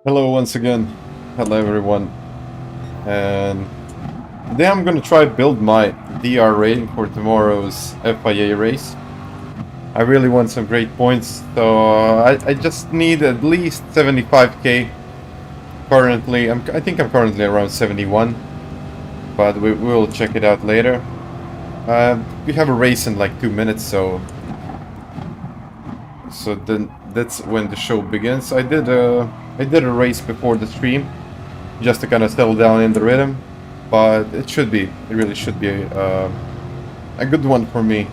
Hello once again, hello everyone, and today I'm gonna try build my DR rating for tomorrow's FIA race. I really want some great points, so I just need at least 75k. Currently, I think I'm currently around 71, but we will check it out later. We have a race in like 2 minutes, so then that's when the show begins. I did a race before the stream, just to kind of settle down in the rhythm, but it really should be a good one for me.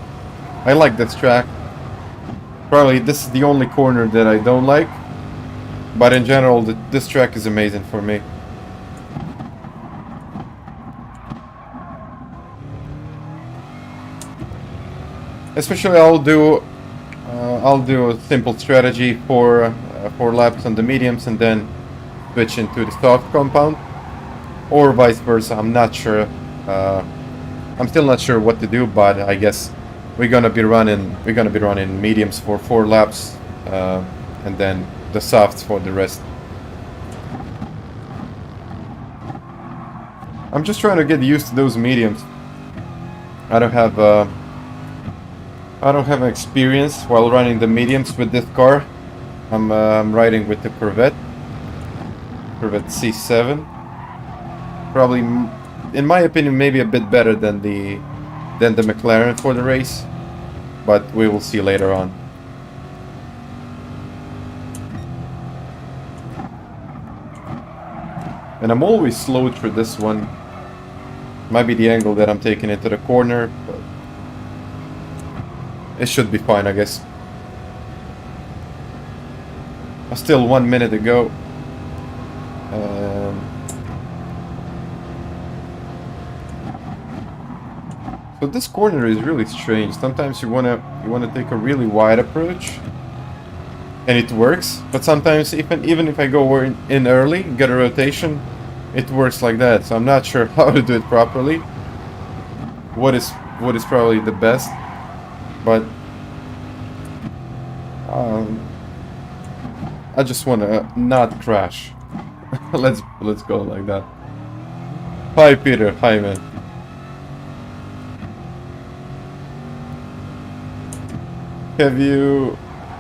I like this track. Probably this is the only corner that I don't like, but in general, this track is amazing for me. Especially, I'll do a simple strategy for 4 laps on the mediums and then switch into the soft compound, or vice versa. I'm not sure. I'm still not sure what to do, but I guess we're gonna be running mediums for 4 laps, and then the softs for the rest. I'm just trying to get used to those mediums. I don't have an experience while running the mediums with this car. I'm riding with the Corvette C7. Probably, in my opinion, maybe a bit better than the McLaren for the race, but we will see later on. And I'm always slow through this one. Might be the angle that I'm taking into the corner, but it should be fine, I guess. Still 1 minute to go. So this corner is really strange. Sometimes you wanna take a really wide approach, and it works. But sometimes even if I go in early, get a rotation, it works like that. So I'm not sure how to do it properly. What is probably the best, but I just want to not crash. let's go like that. Hi Peter, hi man.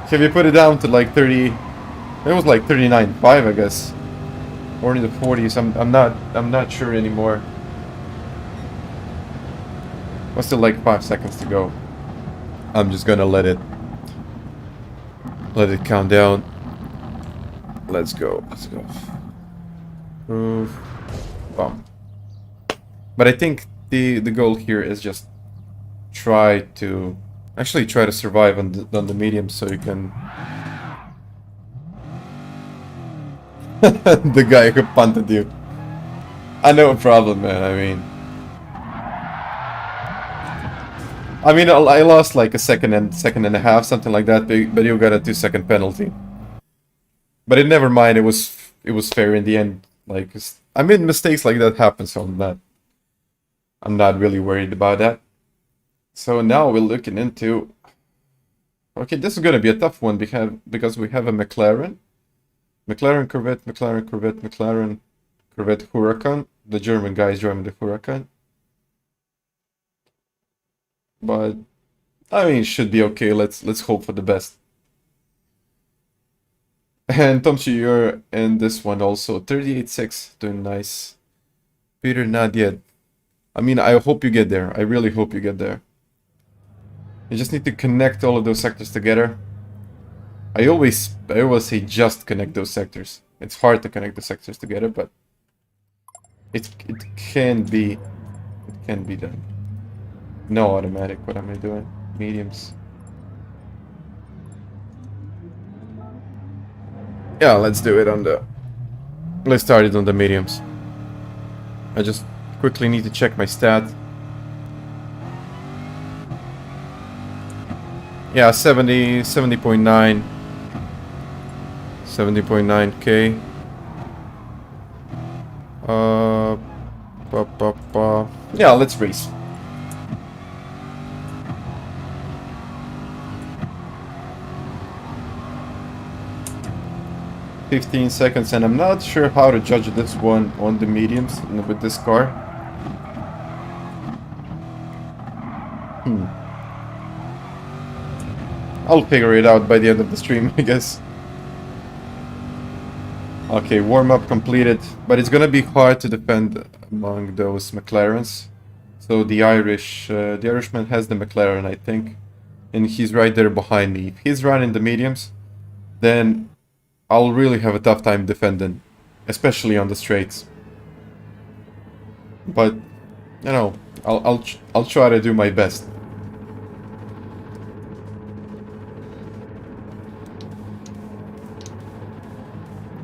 Have you put it down to like 30? It was like 39.5, I guess, or in the 40s. I'm not sure anymore. But still like 5 seconds to go. I'm just gonna let it count down. Let's go. Let's go. Bum. But I think the goal here is just try to survive on the medium, so you can. The guy who punted you. I know a problem, man. I mean, I lost like a second and a half, something like that. But you got a 2-second penalty. But never mind. It was fair in the end. Like, I mean, mistakes like that happen, so I'm not really worried about that. So now we're looking into. Okay, this is gonna be a tough one because we have a McLaren Corvette, McLaren Corvette Huracan. The German guy is driving the Huracan. But I mean, it should be okay. Let's hope for the best. And Tomchi, you're in this one also. 38.6, doing nice. Peter, not yet. I mean, I hope you get there. I really hope you get there. You just need to connect all of those sectors together. I always say just connect those sectors. It's hard to connect the sectors together, but it can be done. No automatic. What am I doing? Mediums. Yeah, let's do it on the. Let's start it on the mediums. I just quickly need to check my stat. Yeah, 70.9. 70.9k. Yeah, let's race. $15 seconds, and I'm not sure how to judge this one on the mediums with this car. I'll figure it out by the end of the stream, I guess. Okay, warm-up completed, but it's gonna be hard to defend among those McLarens. So the Irishman has the McLaren, I think, and he's right there behind me. If he's running the mediums, then I'll really have a tough time defending, especially on the straights. But you know, I'll try to do my best.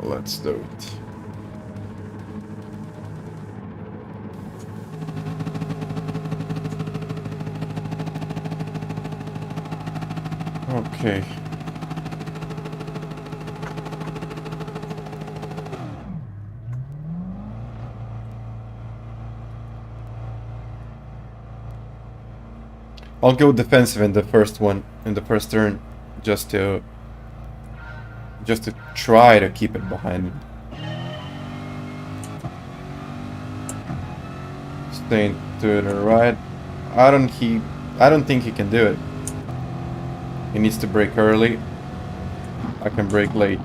Let's do it. Okay. I'll go defensive in the first turn, just to try to keep it behind me. Staying to the right. I don't think he can do it. He needs to brake early. I can brake late.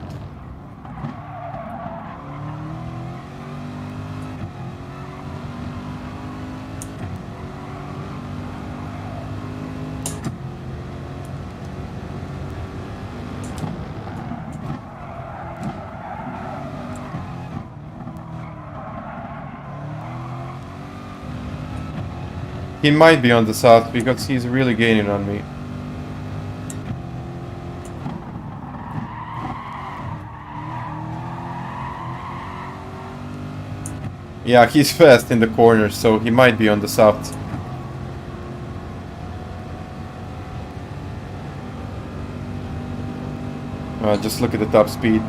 He might be on the south because he's really gaining on me. Yeah, he's fast in the corners, so he might be on the south. Just look at the top speed.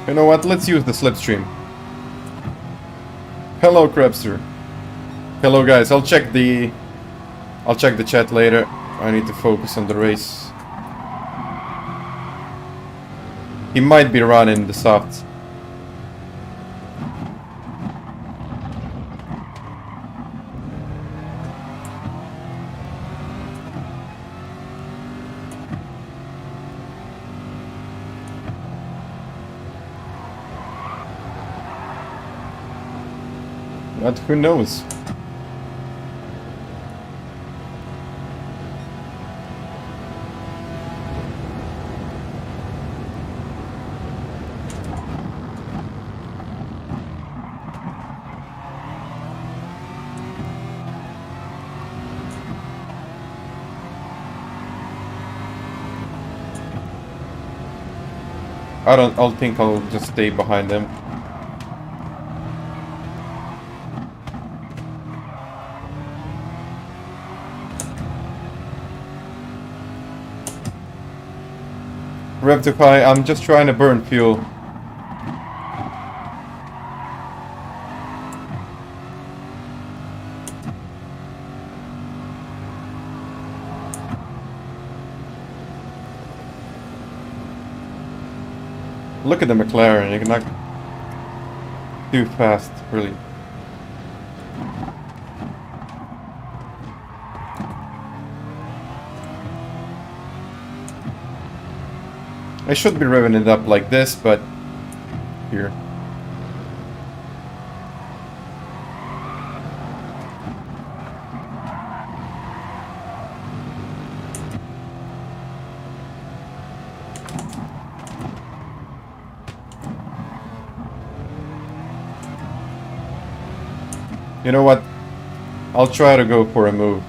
You know what? Let's use the slipstream. Hello, Crabster. Hello, guys. I'll check the chat later. I need to focus on the race. He might be running the softs. But who knows? I'll think I'll just stay behind them. Rev too high, I'm just trying to burn fuel. Look at the McLaren, you cannot too fast, really. I should be revving it up like this, but here. You know what? I'll try to go for a move.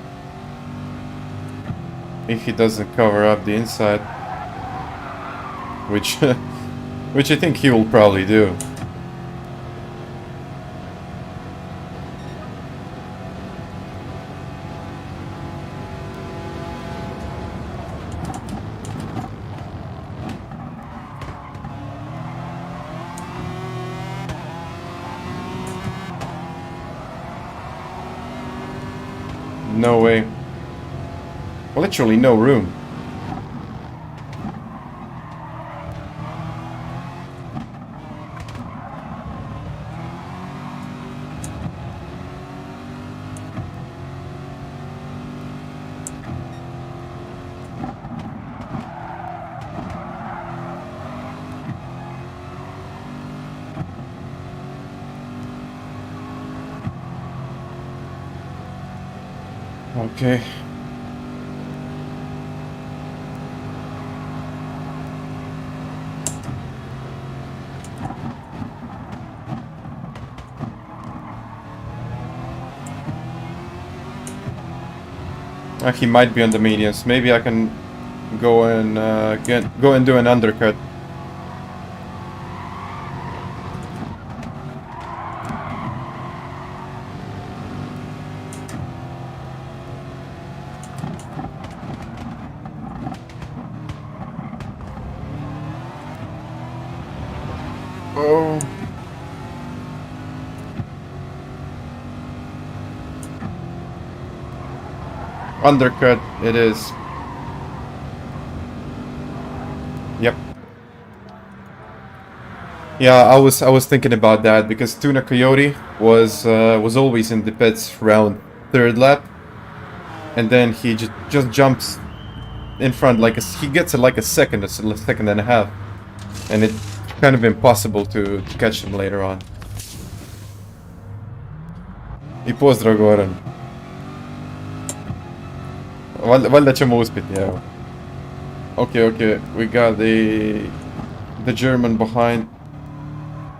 If he doesn't cover up the inside. Which I think he will probably do. No way. Literally no room. Okay. He might be on the mediums. Maybe I can go and go and do an undercut. Oh. Undercut it is. Yep. Yeah, I was thinking about that because Tuna Coyote was always in the pits around third lap, and then he just jumps in front like he gets it like a second and a half, and it's kind of impossible to catch him later on. I pozdrav Goran. Valjda ćemo uspjeti, evo. Okay, we got the German behind.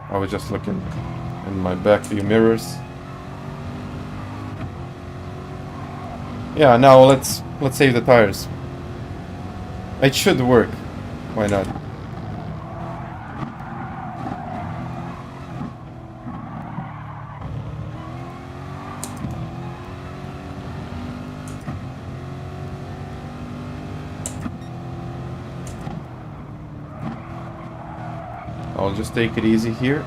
I was just looking in my back view mirrors. Yeah, now let's save the tires. It should work. Why not? I'll just take it easy here.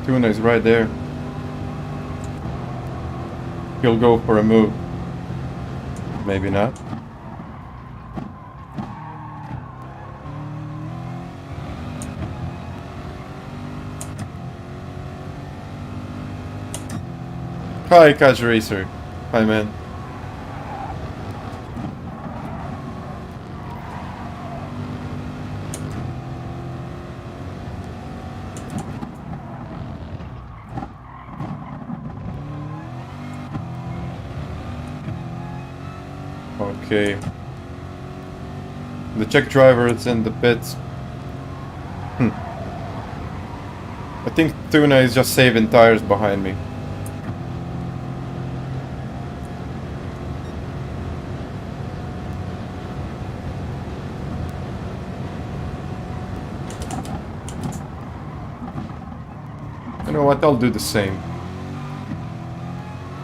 Tuna is right there. He'll go for a move. Maybe not. Hi, Catch Racer. Hi, man. okay. The Czech driver is in the pits. I think Tuna is just saving tires behind me. You know what, I'll do the same.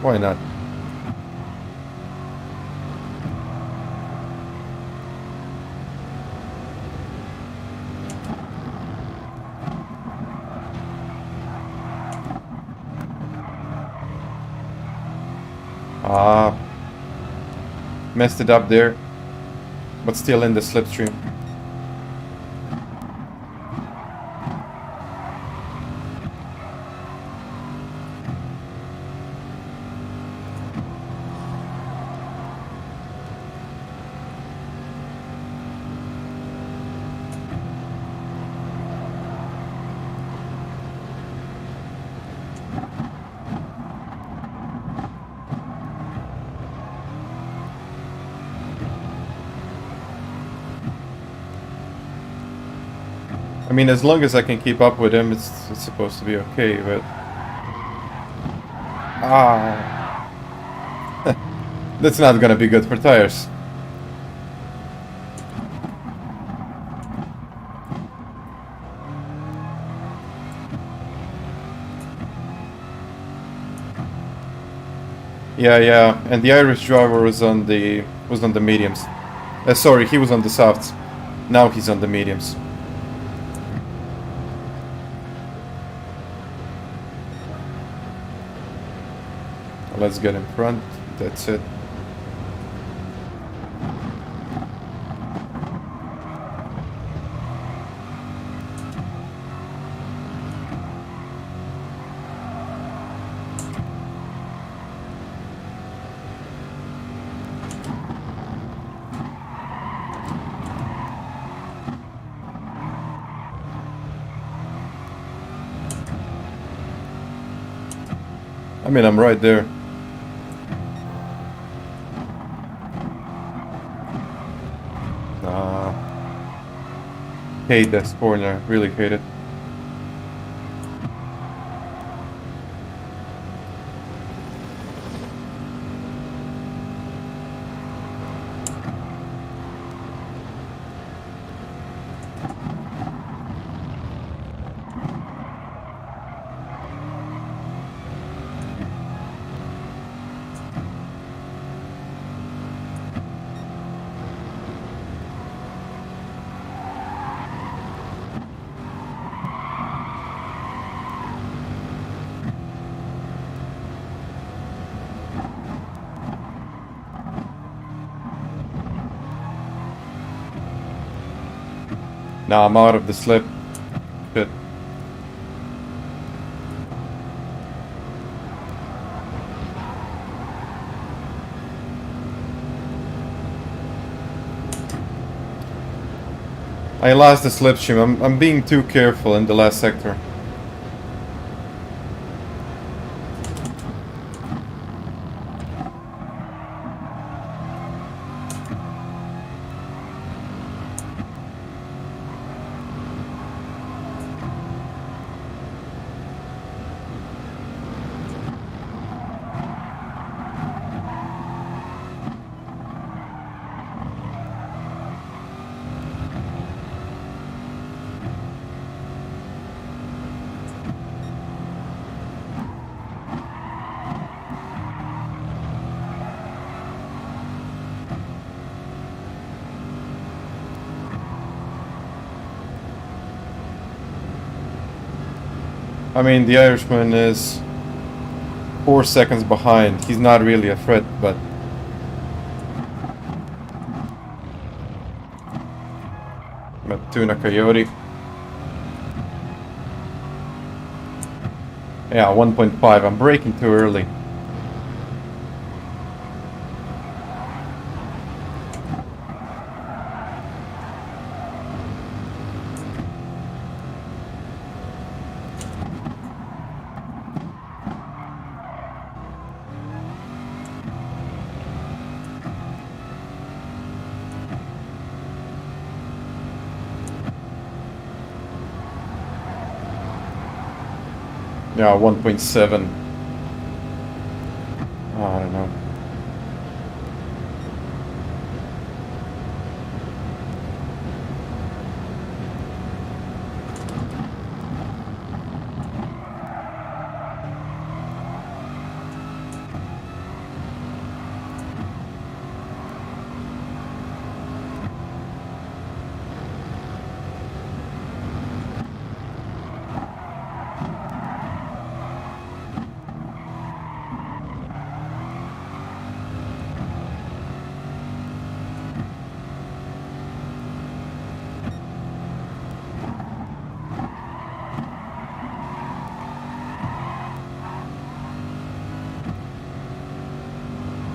Why not? Messed it up there, but still in the slipstream. I mean, as long as I can keep up with him, it's supposed to be okay, but... That's not gonna be good for tires. Yeah, and the Irish driver was on the mediums. Sorry, he was on the softs. Now he's on the mediums. Let's get in front. That's it. I mean, I'm right there. Hate this corner, really hate it. Now I'm out of the slip. Shit. I lost the slipstream. I'm being too careful in the last sector. I mean, the Irishman is 4 seconds behind. He's not really a threat, but... Tuna Coyote. Yeah, 1.5. I'm braking too early. Yeah, 1.7. Oh, I don't know.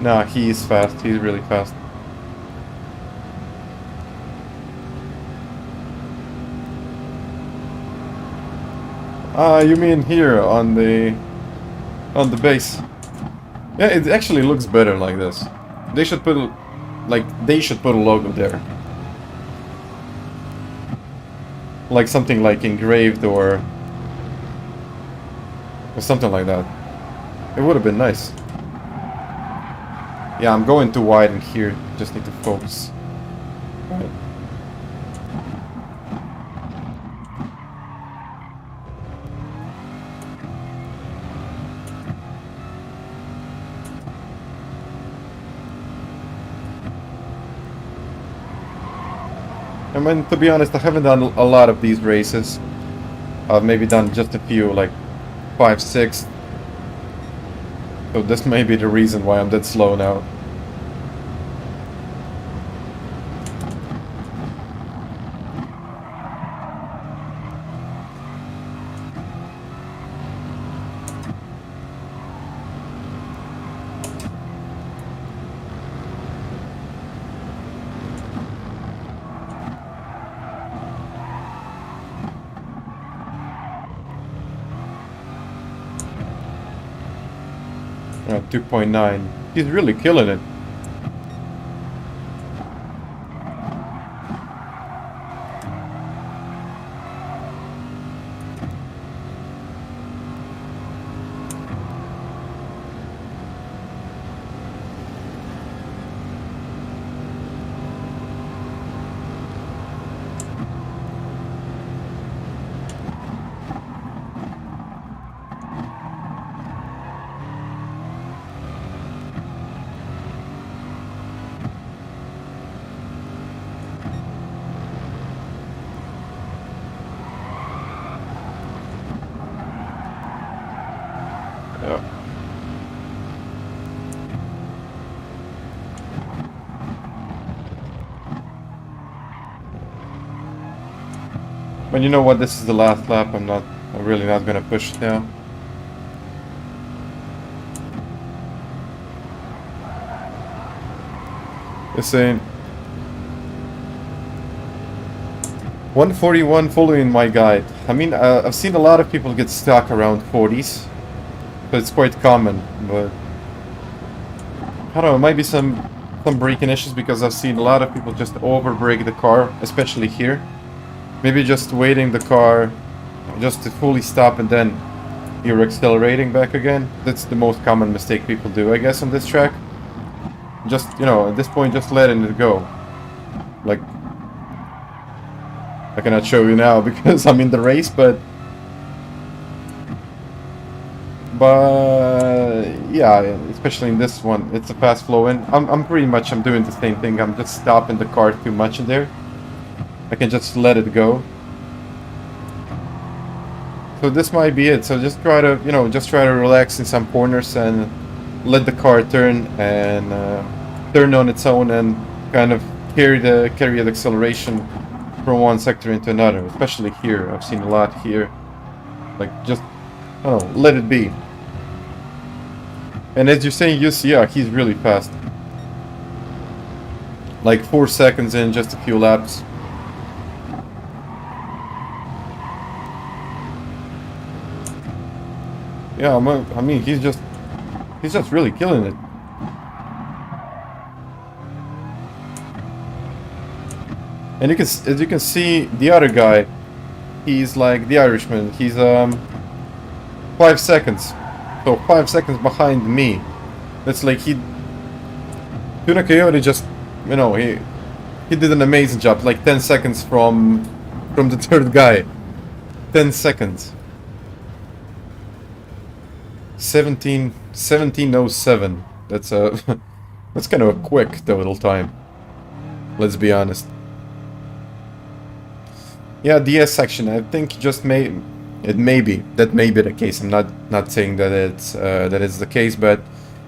Nah, he's fast. He's really fast. Ah, you mean here on the base? Yeah, it actually looks better like this. They should put they should put a logo there. Like something like engraved or something like that. It would have been nice. Yeah, I'm going too wide in here. Just need to focus. Right. I mean, to be honest, I haven't done a lot of these races. I've maybe done just a few, like 5, 6. So this may be the reason why I'm that slow now. Yeah, 2.9. He's really killing it. Yeah. But you know what? This is the last lap. I'm really not gonna push now. It's saying 141 following my guide. I mean, I've seen a lot of people get stuck around 40s. So it's quite common, but I don't know, maybe some braking issues because I've seen a lot of people just over brake the car, especially here. Maybe just waiting the car just to fully stop and then you're accelerating back again. That's the most common mistake people do, I guess, on this track. Just, you know, at this point, just letting it go. Like, I cannot show you now because I'm in the race, but yeah, especially in this one, it's a fast flow in. I'm pretty much doing the same thing. I'm just stopping the car too much in there. I can just let it go. So this might be it. So just try to, you know, just try to relax in some corners and let the car turn and turn on its own and kind of carry the acceleration from one sector into another. Especially here, I've seen a lot here. Like just, I don't know, let it be. And as you're saying, yeah, he's really fast. Like 4 seconds in, just a few laps. Yeah, I mean, he's just really killing it. And as you can see, the other guy, he's like the Irishman. He's 5 seconds. So 5 seconds behind me. That's like Tuna Coyote just, you know, he did an amazing job. Like 10 seconds from the third guy. 10 seconds. 17:07. That's that's kind of a quick total time. Let's be honest. Yeah, DS section. I think just that may be the case. I'm not saying that it's the case, but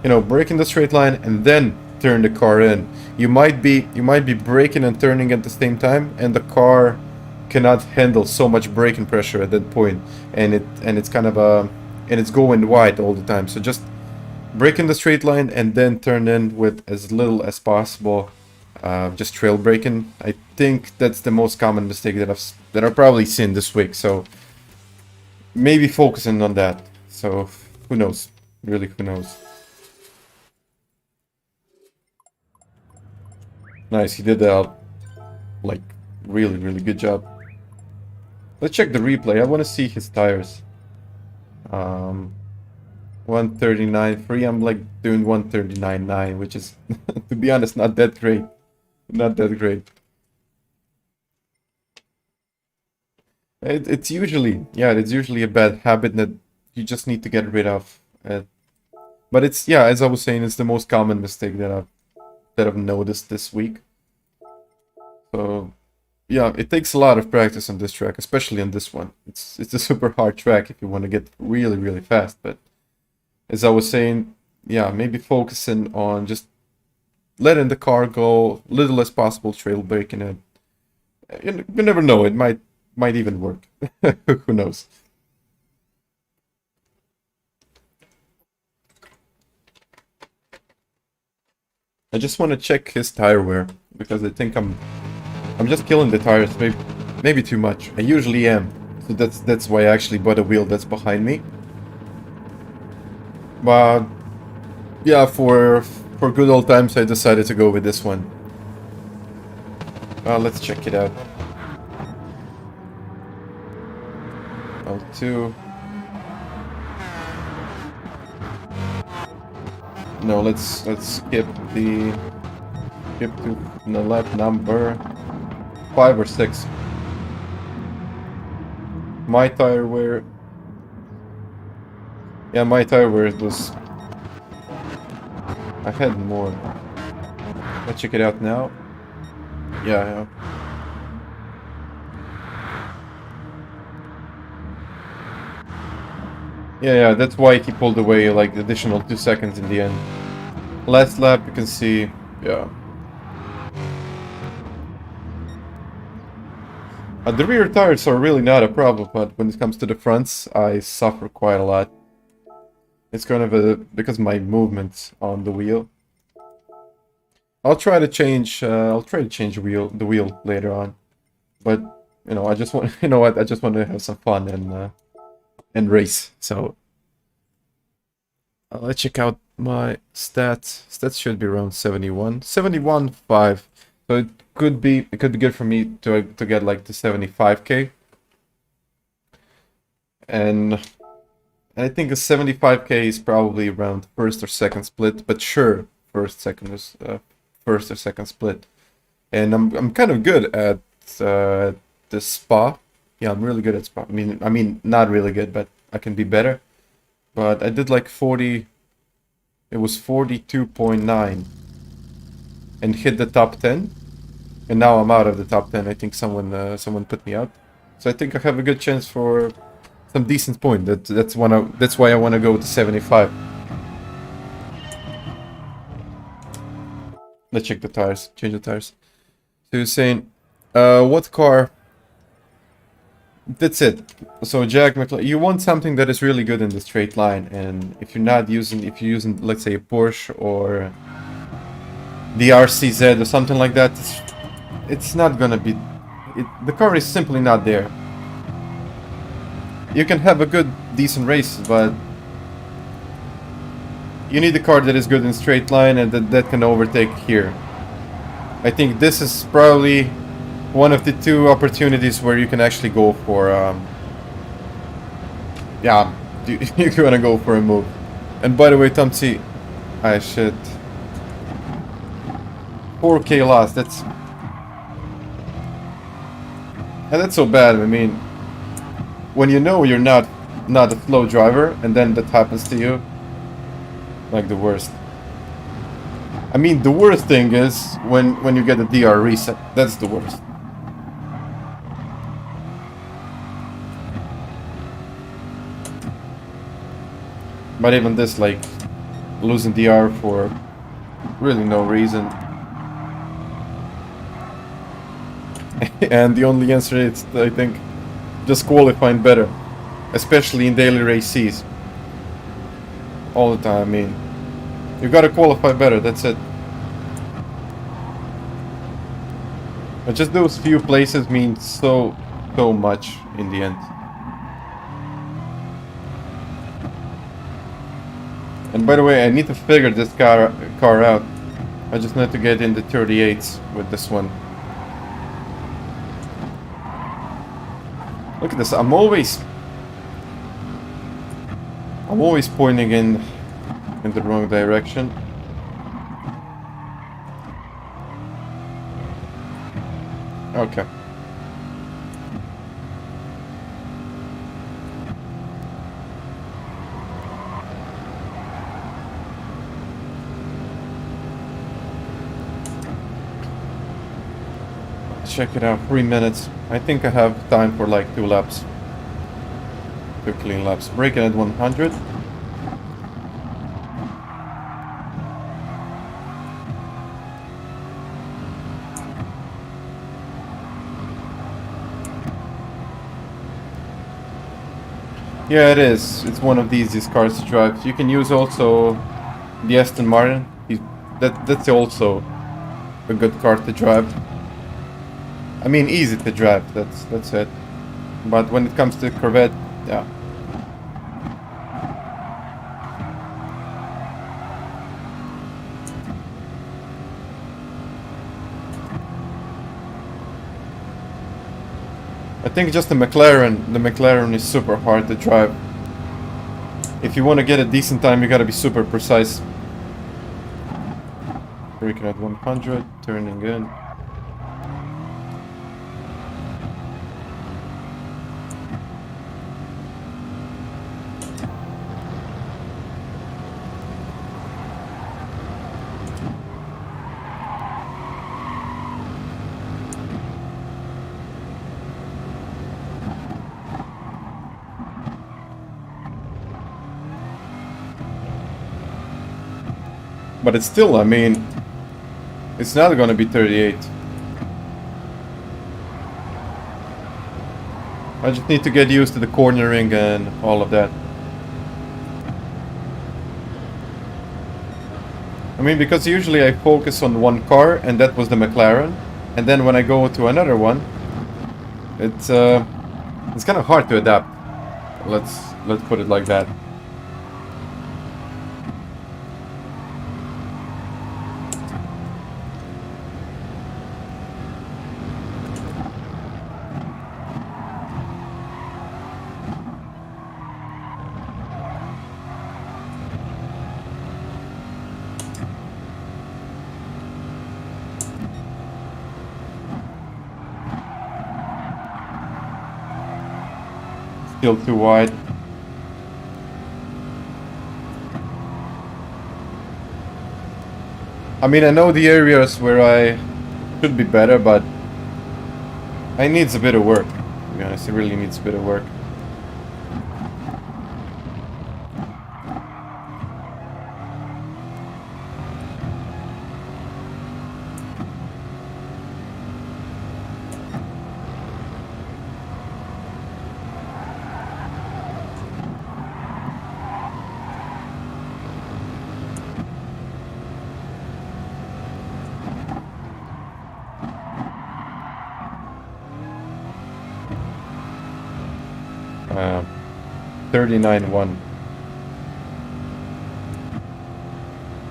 you know, breaking the straight line and then turn the car in. You might be braking and turning at the same time, and the car cannot handle so much braking pressure at that point, and it's kind of and it's going wide all the time. So just brake in the straight line and then turn in with as little as possible. Just trail braking. I think that's the most common mistake that I've probably seen this week. So maybe focusing on that. So who knows? Really, who knows? Nice, he did that. Like really good job. Let's check the replay. I want to see his tires. 139.3. I'm like doing 139.9, which is, to be honest, not that great. Not that great. It's usually a bad habit that you just need to get rid of. But it's, yeah, as I was saying, it's the most common mistake that I've noticed this week. So yeah, it takes a lot of practice on this track, especially on this one. It's a super hard track if you want to get really fast. But as I was saying, yeah, maybe focusing on just letting the car go little as possible, trail braking it. You never know, it might even work. Who knows? I just want to check his tire wear because I think I'm just killing the tires maybe too much. I usually am, so that's why I actually bought a wheel that's behind me. But yeah, for good old times, I decided to go with this one. Let's check it out. L2. No, let's skip to the lap number 5 or 6. My tire wear. Yeah, my tire wear was. I had more. Let's check it out now. Yeah. Yeah, that's why he pulled away like the additional 2 seconds in the end. Last lap, you can see, yeah. The rear tires are really not a problem, but when it comes to the fronts, I suffer quite a lot. It's kind of because of my movements on the wheel. I'll try to change the wheel later on, but you know, I just want I just want to have some fun and race. So let's check out my stats. Stats should be around 71.5. So it could be good for me to get like to 75k. And I think a 75k is probably around first or second split, but sure, first or second split. And I'm kind of good at the Spa. Yeah, I'm really good at Spa. I mean, not really good, but I can be better. But I did like 40. It was 42.9, and hit the top 10. And now I'm out of the top 10. I think someone put me out. So I think I have a good chance for some decent point. That's why I want to go to 75. Let's check the tires. Change the tires. So you're saying, what car? That's it. So Jack McLeod, you want something that is really good in the straight line, and if you're using let's say a Porsche or the RCZ or something like that, it's not gonna be. The car is simply not there. You can have a good, decent race, but you need a car that is good in straight line and that can overtake here. I think this is probably one of the 2 opportunities where you can actually go for, yeah, you're gonna go for a move. And by the way, Tomsi, I shit. 4K loss. That's so bad. I mean, when you know you're not a slow driver, and then that happens to you, like the worst. I mean, the worst thing is when you get a DR reset. That's the worst. But even this, like, losing DR for really no reason. And the only answer is, I think, just qualifying better. Especially in daily races. All the time, I mean. You gotta qualify better, that's it. But just those few places mean so much in the end. And by the way, I need to figure this car out. I just need to get in the 38s with this one. Look at this, I'm always pointing in the wrong direction. Okay. Check it out, 3 minutes. I think I have time for like 2 laps. 2 clean laps. Braking at 100. Yeah, it is. It's one of the easiest cars to drive. You can use also the Aston Martin. That's also a good car to drive. I mean, easy to drive, that's it. But when it comes to Corvette, yeah. I think just the McLaren is super hard to drive. If you want to get a decent time, you gotta be super precise. Braking at 100, turning in. But it's still, I mean, it's not gonna be 38. I just need to get used to the cornering and all of that. I mean, because usually I focus on one car, and that was the McLaren, and then when I go to another one, it's kind of hard to adapt. Let's put it like that. Still too wide. I mean, I know the areas where I should be better, but it needs a bit of work. To be honest, it really needs a bit of work. Uh, 39.1.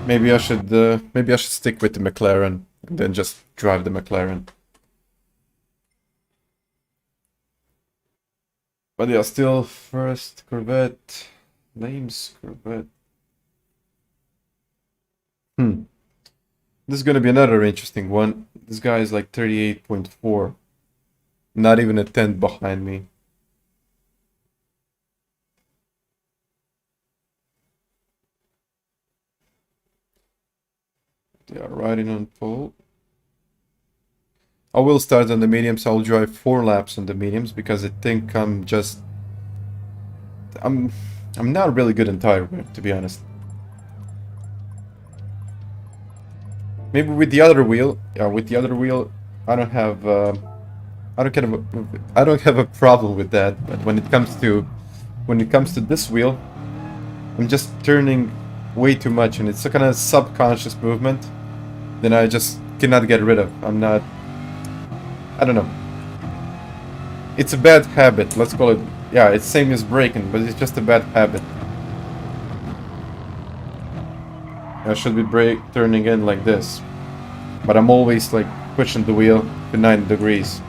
Maybe I should stick with the McLaren and then just drive the McLaren. But yeah, still first Corvette. Lame Corvette. This is gonna be another interesting one. This guy is like 38.4. Not even a tenth behind me. They are riding on pole. I will start on the mediums. I'll drive 4 laps on the mediums because I think I'm not really good in tire wear, to be honest. Maybe with the other wheel, I don't have I don't have a problem with that. But when it comes to this wheel, I'm just turning way too much, and it's a kind of subconscious movement that I just cannot get rid of. I don't know. It's a bad habit, let's call it. Yeah, it's same as braking, but it's just a bad habit. I should be turning in like this. But I'm always like pushing the wheel to 90 degrees.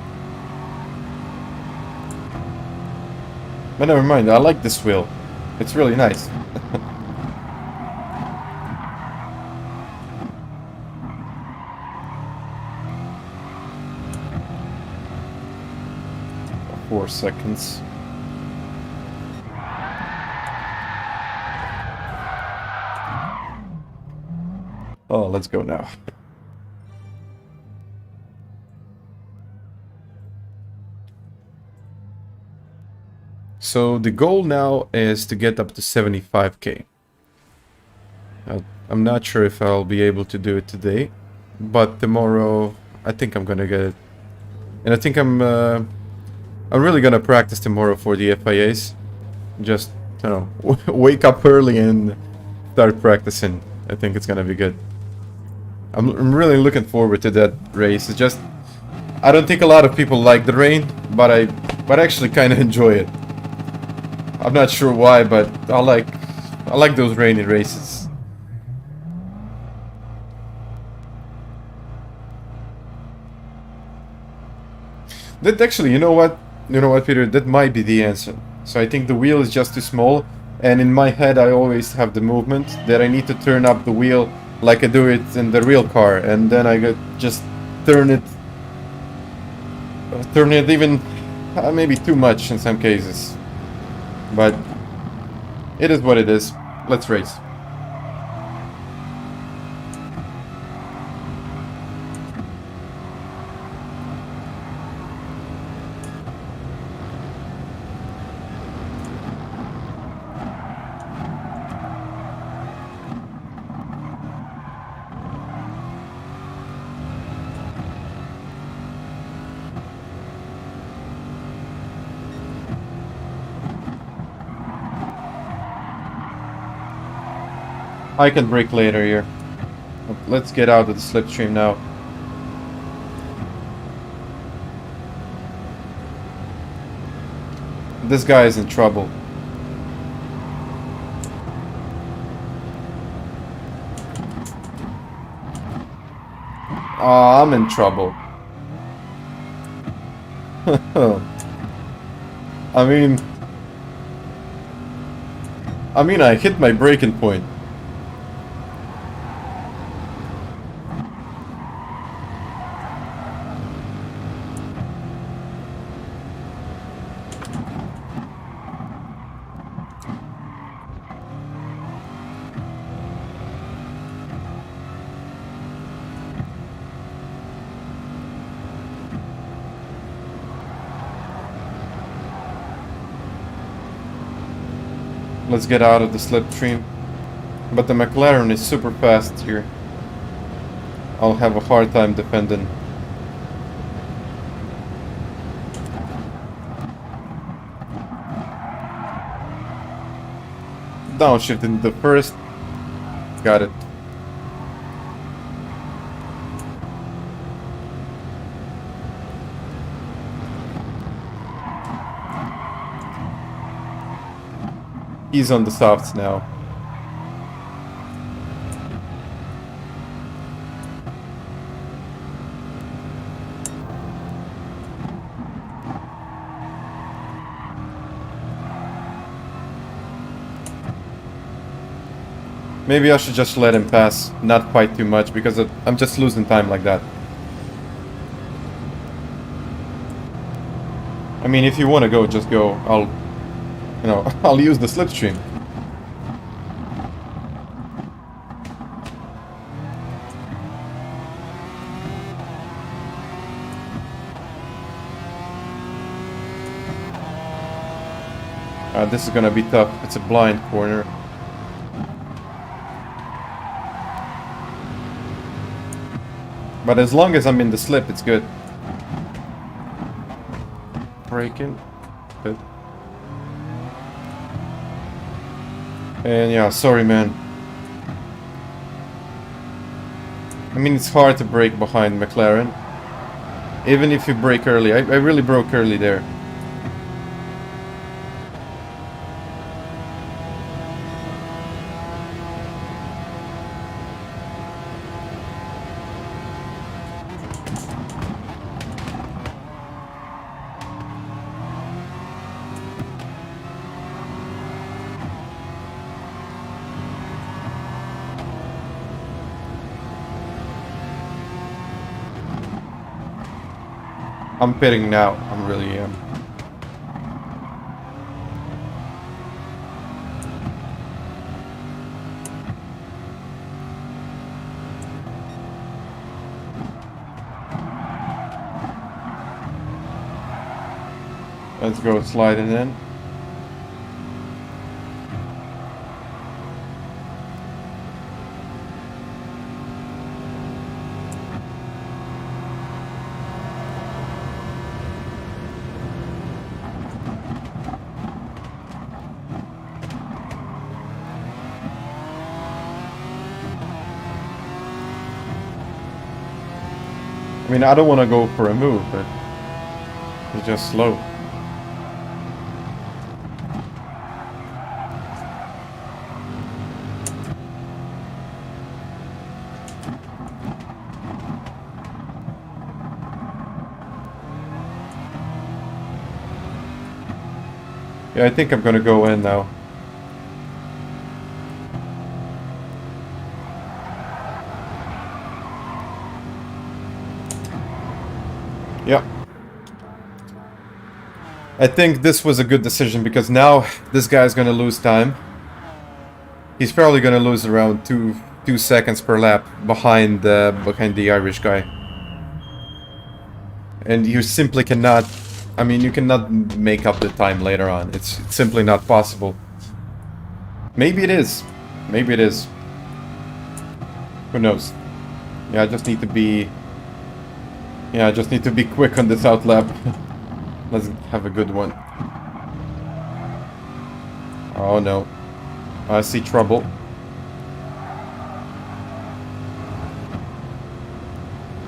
But never mind, I like this wheel. It's really nice. Four seconds. Oh, let's go now. So the goal now is to get up to 75k. I'm not sure if I'll be able to do it today, but tomorrow I think I'm gonna get it. And I think I'm really gonna practice tomorrow for the FIAs. Just, you know, wake up early and start practicing. I think it's gonna be good. I'm really looking forward to that race. It's just, I don't think a lot of people like the rain, but I actually kind of enjoy it. I'm not sure why, but I like those rainy races. That actually, you know what, Peter? That might be the answer. So I think the wheel is just too small, and in my head I always have the movement that I need to turn up the wheel like I do it in the real car, and then I just turn it even maybe too much in some cases. But it is what it is. Let's race. I can brake later here. Let's get out of the slipstream now. This guy is in trouble. Ah, I'm in trouble. I mean, I hit my braking point. Let's get out of the slipstream. But the McLaren is super fast here. I'll have a hard time defending. Downshift in the first. Got it. He's on the softs now. Maybe I should just let him pass, not fight too much, because I'm just losing time like that. I mean, if you want to go, just go. I'll use the slipstream. This is gonna be tough. It's a blind corner. But as long as I'm in the slip, it's good. Braking. Good. And yeah, sorry man. I mean, it's hard to brake behind McLaren. Even if you brake early. I really broke early there. I'm pitting now. I'm really am. Let's go sliding in. I mean, I don't want to go for a move, but it's just slow. Yeah, I think I'm gonna go in now. Yeah. I think this was a good decision because now this guy's gonna lose time. He's probably gonna lose around two seconds per lap behind the Irish guy. And you simply cannot, I mean, you cannot make up the time later on. It's simply not possible. Maybe it is. Maybe it is. Who knows? Yeah, I just need to be... Yeah, I just need to be quick on this out lap. Let's have a good one. Oh no. I see trouble.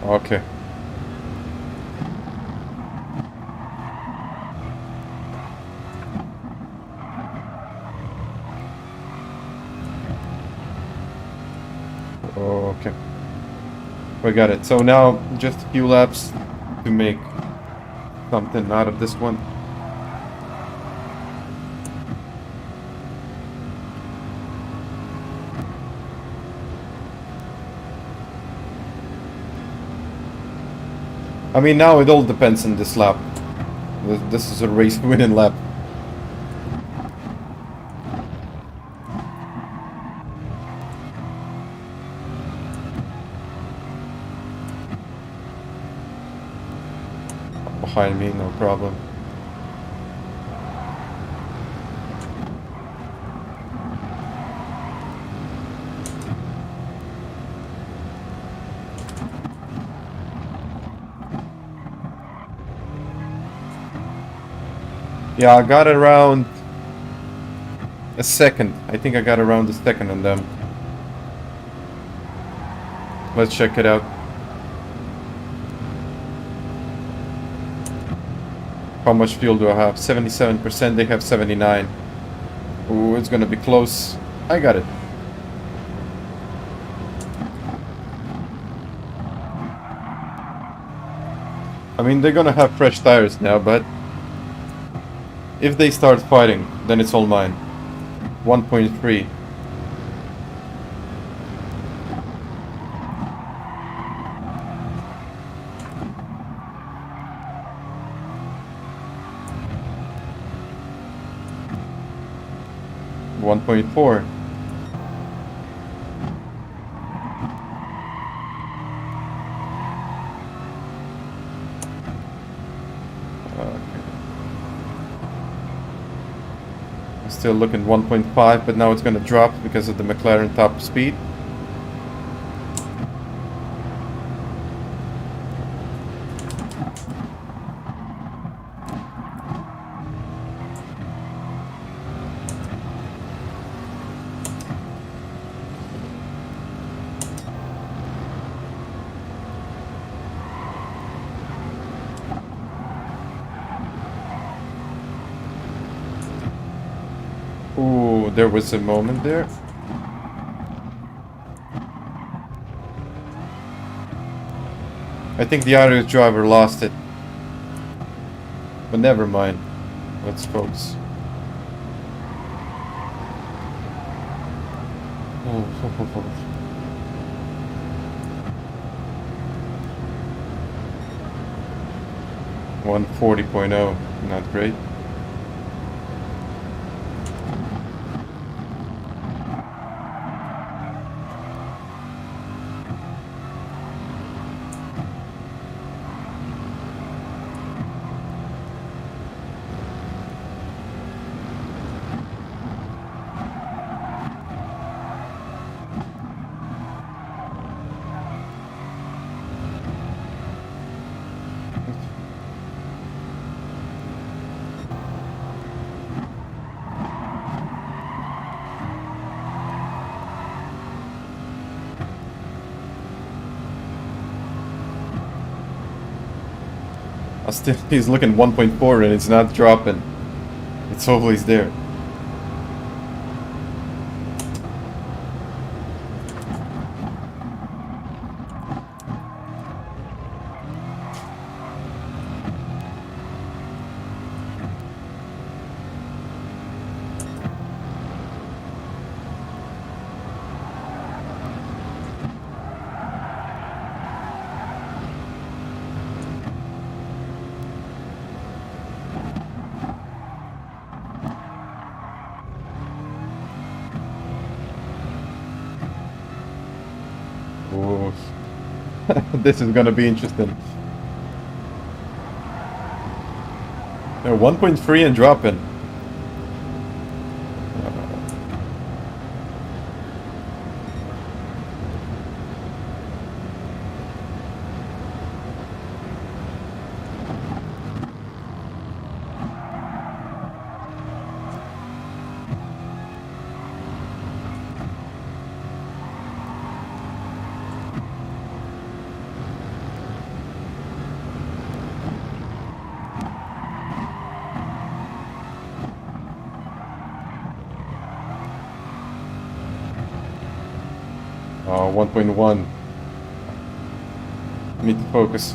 Okay. Okay. We got it. So now just a few laps to make something out of this one. I mean, now it all depends on this lap. This is a race winning lap. Behind me, no problem. Yeah, I got around a second. I think I got around a second on them. Let's check it out. How much fuel do I have? 77%, they have 79. Ooh, it's gonna be close. I got it. I mean, they're gonna have fresh tires now, but if they start fighting, then it's all mine. 1.3. 1.4. Still looking 1.5, but now it's going to drop because of the McLaren top speed. Ooh, there was a moment there. I think the auto driver lost it. But never mind. Let's focus. Oh. 140.0, not great. Still, he's looking 1.4 and it's not dropping. It's always there. Ooh. This is gonna be interesting. 1.3 and dropping. 1.1. Need to focus.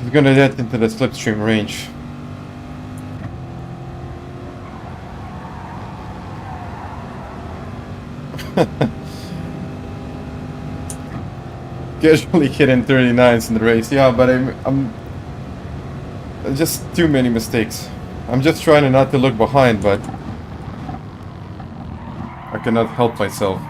He's gonna get into the slipstream range. Casually hitting 39s in the race, yeah, but I'm just too many mistakes. I'm just trying not to look behind, but I cannot help myself.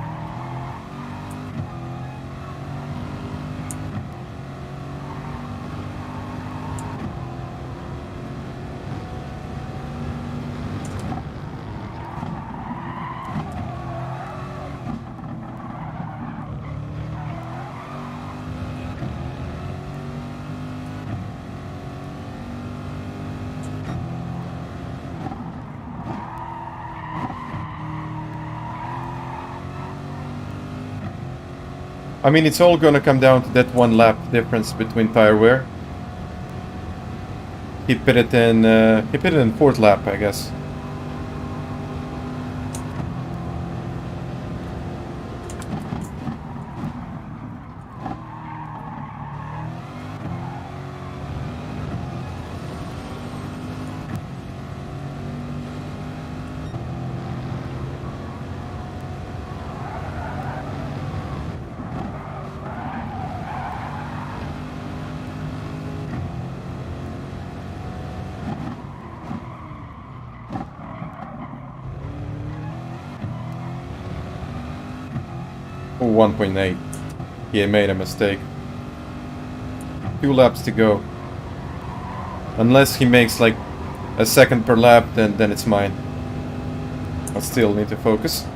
I mean, it's all gonna come down to that one lap difference between tire wear. He pitted in fourth lap, I guess. Oh, 1.8. He made a mistake. 2 laps to go. Unless he makes like a second per lap, then it's mine. I still need to focus.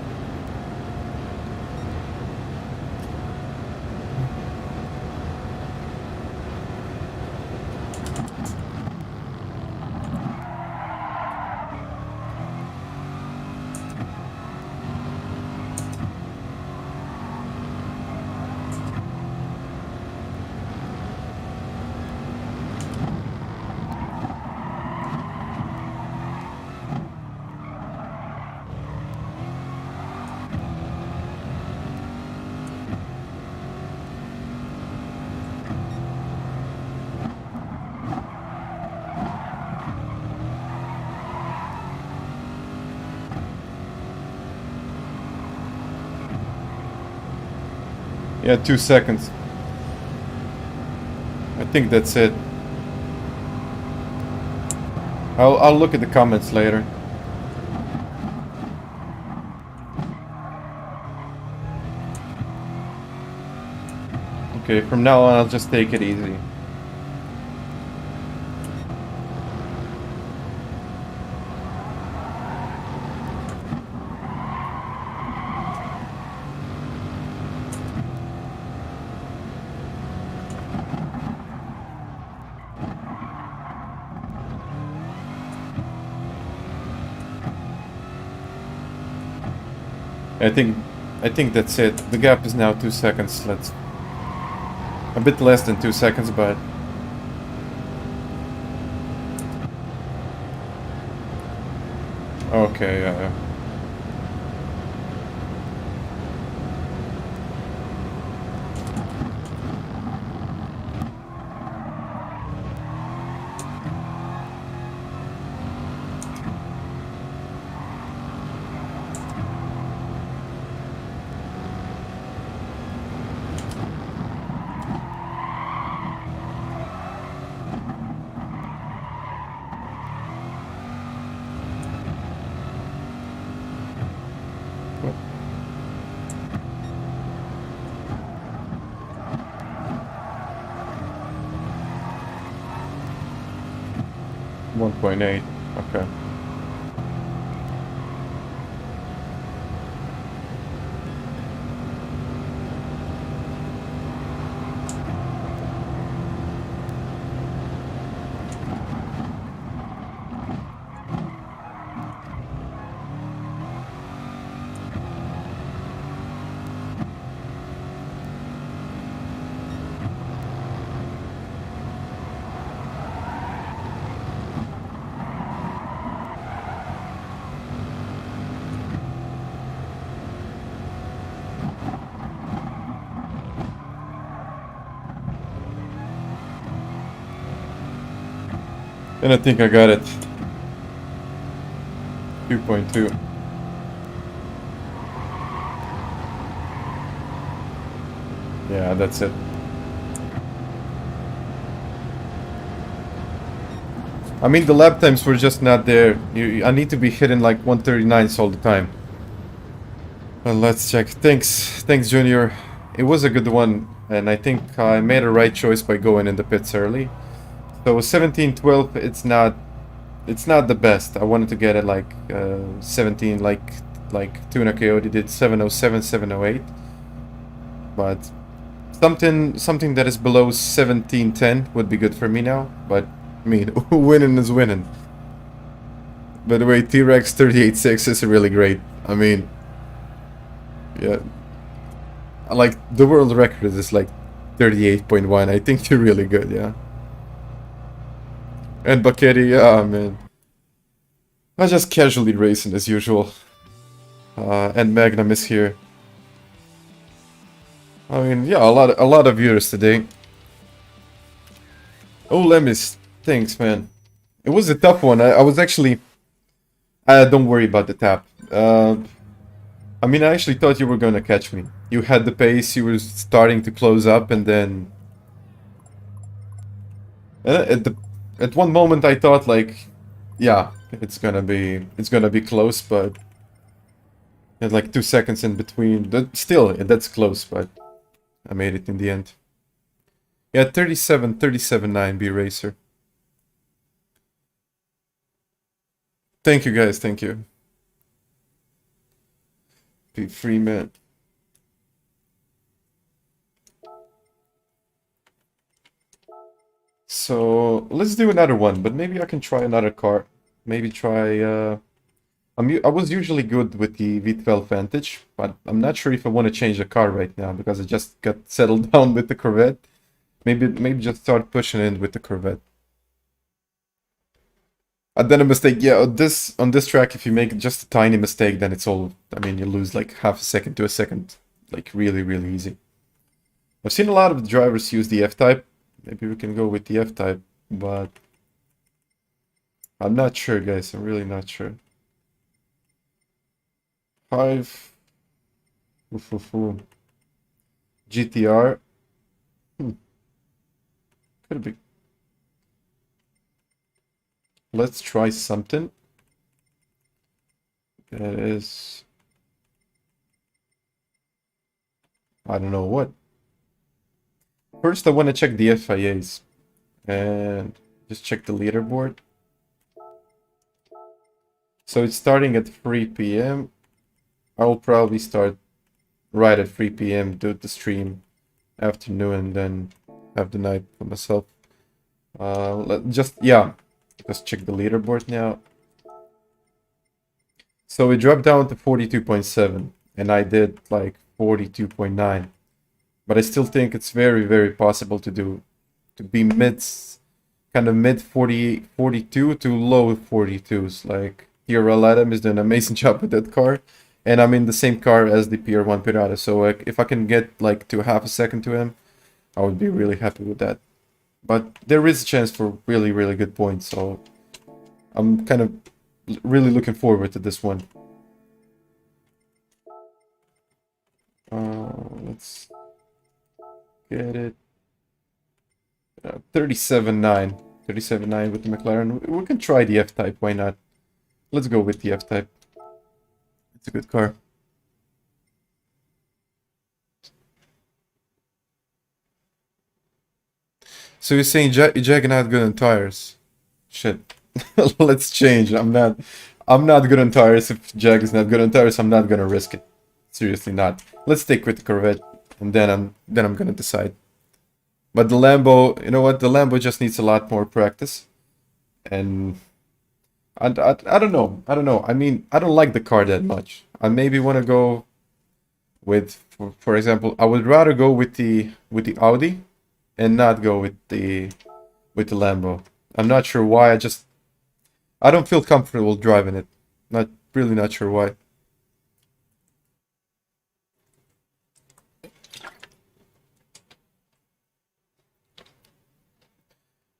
Yeah, 2 seconds. I think that's it. I'll look at the comments later. Okay, from now on I'll just take it easy. I think that's it. The gap is now 2 seconds. Let's a bit less than 2 seconds, but okay. 1.8. Okay. And I think I got it. 2.2. Yeah, that's it. I mean, the lap times were just not there. I need to be hitting like 139s all the time. Well, let's check. Thanks, Junior. It was a good one, and I think I made a right choice by going in the pits early. So 17-12, it's not the best. I wanted to get it like 17, like Tuna Coyote did, 707, 708. But something that is below 1710 would be good for me now. But I mean, winning is winning. By the way, T-Rex 38.6 is really great. I mean, yeah. Like, the world record is like 38.1. I think you're really good, yeah. And Bakeri, yeah, man. I just casually racing as usual. And Magnum is here. I mean, yeah, a lot of viewers today. Oh, Lemis, thanks, man. It was a tough one. I was actually... don't worry about the tap. I mean, I actually thought you were gonna catch me. You had the pace, you were starting to close up, and then... at one moment I thought, like... Yeah, it's gonna be close, but... There's like 2 seconds in between. Still, that's close, but... I made it in the end. Yeah, 37.9 B Racer. Thank you guys, thank you. Be free man. So let's do another one, but maybe I can try another car. Maybe try I was usually good with the V12 Vantage, but I'm not sure if I want to change the car right now because I just got settled down with the Corvette. Maybe just start pushing in with the Corvette. And then a mistake, yeah, on this track, if you make just a tiny mistake, then it's all, I mean, you lose like half a second to a second. Like really, really easy. I've seen a lot of drivers use the F-Type. Maybe we can go with the F-Type, but I'm not sure, guys. I'm really not sure. 5. GTR. Could be. Let's try something. That is... I don't know what. First, I want to check the FIAs. And just check the leaderboard. So it's starting at 3 p.m. I will probably start right at 3 p.m. do the stream afternoon and then have the night for myself. Just check the leaderboard now. So we dropped down to 42.7 and I did like 42.9. But I still think it's very, very possible to be kind of mid 42 to low 42s. Like TRO-SIM is doing an amazing job with that car. And I'm in the same car as the PR1 Pirata. So like, if I can get like to half a second to him, I would be really happy with that. But there is a chance for really, really good points. So I'm kind of really looking forward to this one. Let's get it. 37.9. 37.9 with the McLaren. We can try the F-Type, why not? Let's go with the F-Type. It's a good car. So you're saying Jag not good on tires? Shit. Let's change. I'm not good on tires. If Jag is not good on tires, I'm not gonna risk it. Seriously not. Let's stick with the Corvette, and then I'm gonna decide. But the Lambo, you know what? The Lambo just needs a lot more practice, and I don't know. I don't know. I mean, I don't like the car that much. I maybe want to go with, for example, I would rather go with the Audi, and not go with the Lambo. I'm not sure why. I don't feel comfortable driving it. Not sure why.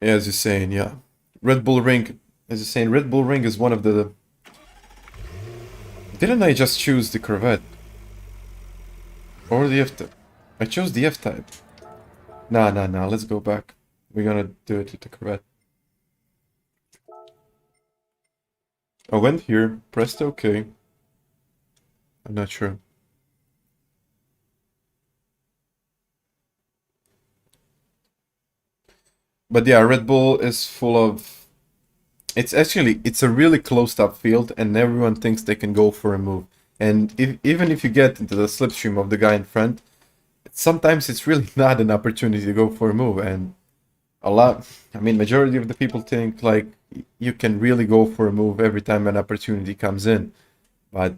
Yeah, as you're saying, yeah. Red Bull Ring, as you're saying, Red Bull Ring is one of the... Didn't I just choose the Corvette? Or the F-Type? I chose the F-Type. Nah, let's go back. We're gonna do it with the Corvette. I went here, pressed OK. I'm not sure. But yeah, Red Bull is full of... It's a really closed up field and everyone thinks they can go for a move. And even if you get into the slipstream of the guy in front, sometimes it's really not an opportunity to go for a move. And I mean, majority of the people think like you can really go for a move every time an opportunity comes in. But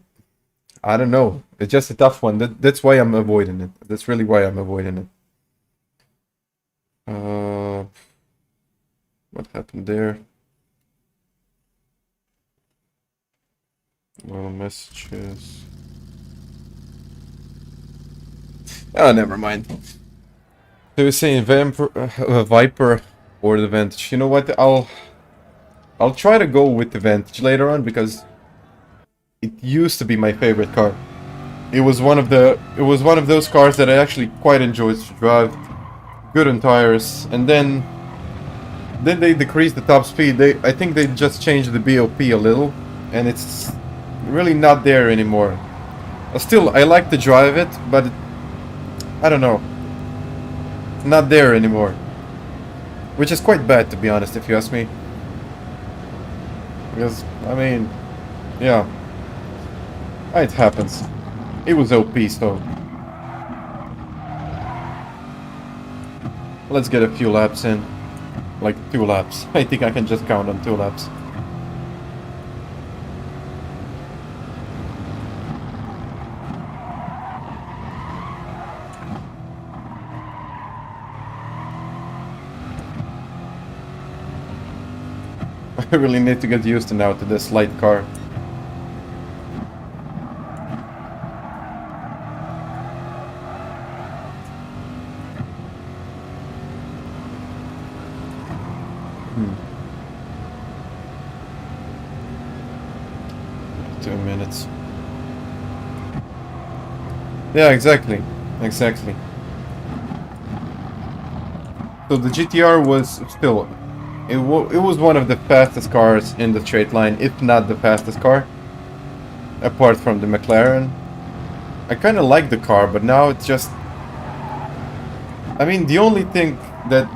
I don't know. It's just a tough one. That's why I'm avoiding it. That's really why I'm avoiding it. What happened there? Well, messages. Oh, never mind. So you're saying Viper or the Vantage? You know what? I'll try to go with the Vantage later on because it used to be my favorite car. It was one of those cars that I actually quite enjoyed to drive. Good on tires, and then they decreased the top speed. I think they just changed the BOP a little, and it's really not there anymore. Still, I like to drive it, but I don't know, not there anymore. Which is quite bad, to be honest, if you ask me. Because, I mean, yeah, it happens. It was OP, so let's get a few laps in. Like 2 laps. I think I can just count on 2 laps. I really need to get used to now to this light car. Hmm. 2 minutes. Yeah, exactly. Exactly. So the GTR was still... It was one of the fastest cars in the straight line, if not the fastest car. Apart from the McLaren. I kind of like the car, but now it's just... I mean, the only thing that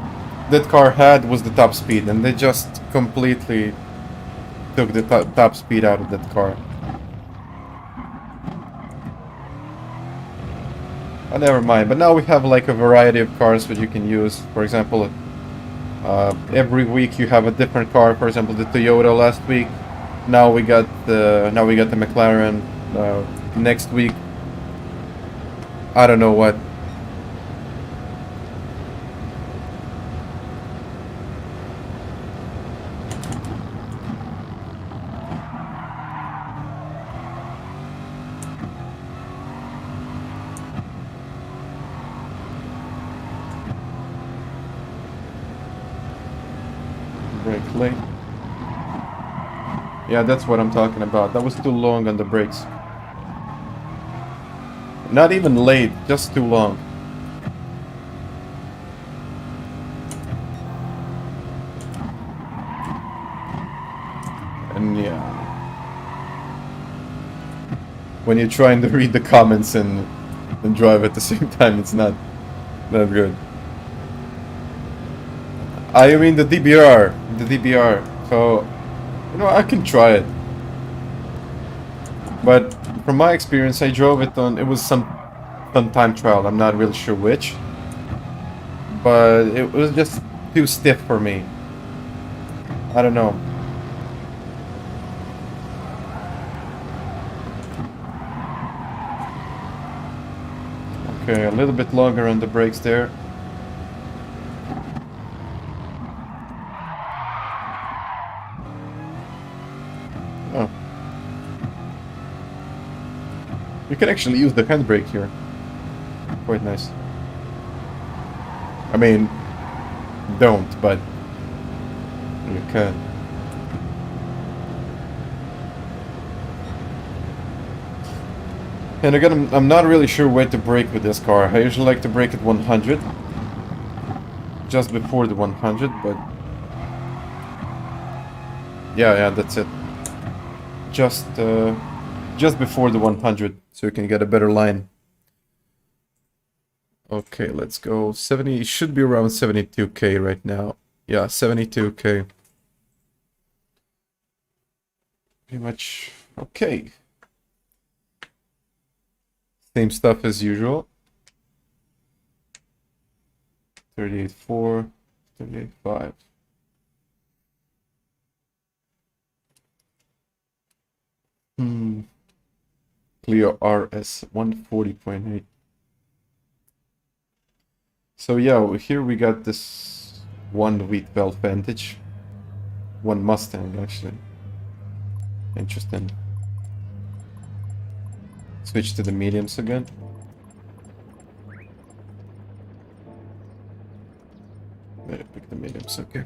that car had was the top speed, and they just completely took the top speed out of that car. Oh, never mind, but now we have like a variety of cars that you can use. For example, every week you have a different car. For example, the Toyota last week. Now we got the McLaren. Next week, I don't know what. Brake late. Yeah, that's what I'm talking about. That was too long on the brakes. Not even late, just too long. And yeah, when you're trying to read the comments and drive at the same time, it's not good. I mean the DBR. So, you know, I can try it. But from my experience, I drove it on, it was some time trial, I'm not really sure which. But it was just too stiff for me. I don't know. Okay, a little bit longer on the brakes there. Oh. You can actually use the handbrake here. Quite nice. I mean, don't, but you can. And again, I'm not really sure where to brake with this car. I usually like to brake at 100. Just before the 100, but... Yeah, that's it. Just before the 100, so you can get a better line. Okay, let's go. 70, it should be around 72k right now. Yeah, 72k. Pretty much okay. Same stuff as usual. 38.4, 38.5. Clio RS 140.8. So yeah, here we got this one wheat belt Vantage. One Mustang, actually. Interesting. Switch to the mediums again. Pick the mediums, okay.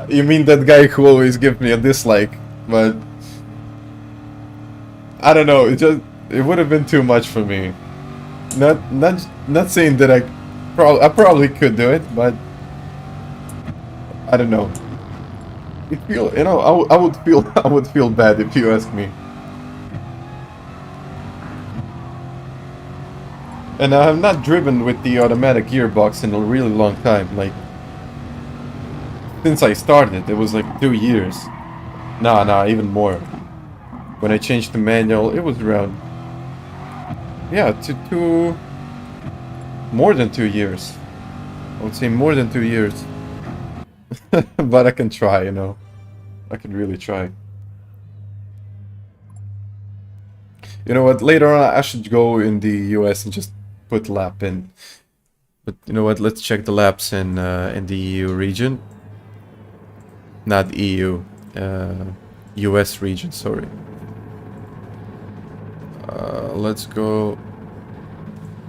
You mean that guy who always gives me a dislike, but I don't know, it would have been too much for me. Not saying that I probably could do it, but I don't know. It feel, you know, I would feel I would feel bad if you ask me. And I have not driven with the automatic gearbox in a really long time. Like, since I started, it was like 2 years. Nah, even more. When I changed to manual, it was around, yeah, more than 2 years. I would say more than 2 years. But I can try, you know. I can really try. You know what? Later on, I should go in the US and just put lap in. But you know what? Let's check the laps in the EU region. Not EU, US region. Sorry. Let's go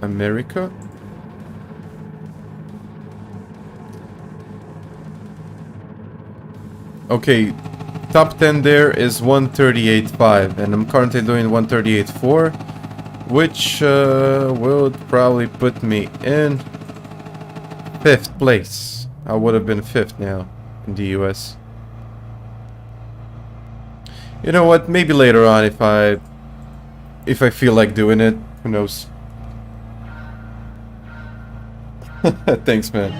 America. Okay, top 10 there is 138.5, and I'm currently doing 138.4, which will probably put me in 5th place. I would have been 5th now in the US. You know what? Maybe later on, if I feel like doing it, who knows? Thanks, man.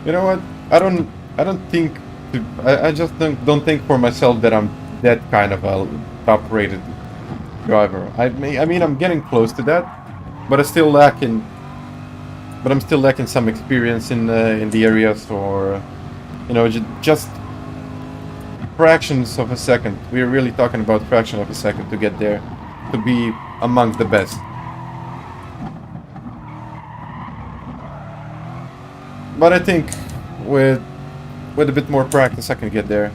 You know what? I don't think I just don't think for myself that I'm that kind of a top-rated driver. I mean I'm getting close to that, but I'm still lacking some experience in the areas, or you know, just fractions of a second. We're really talking about fraction of a second to get there, to be among the best. But I think with a bit more practice I can get there.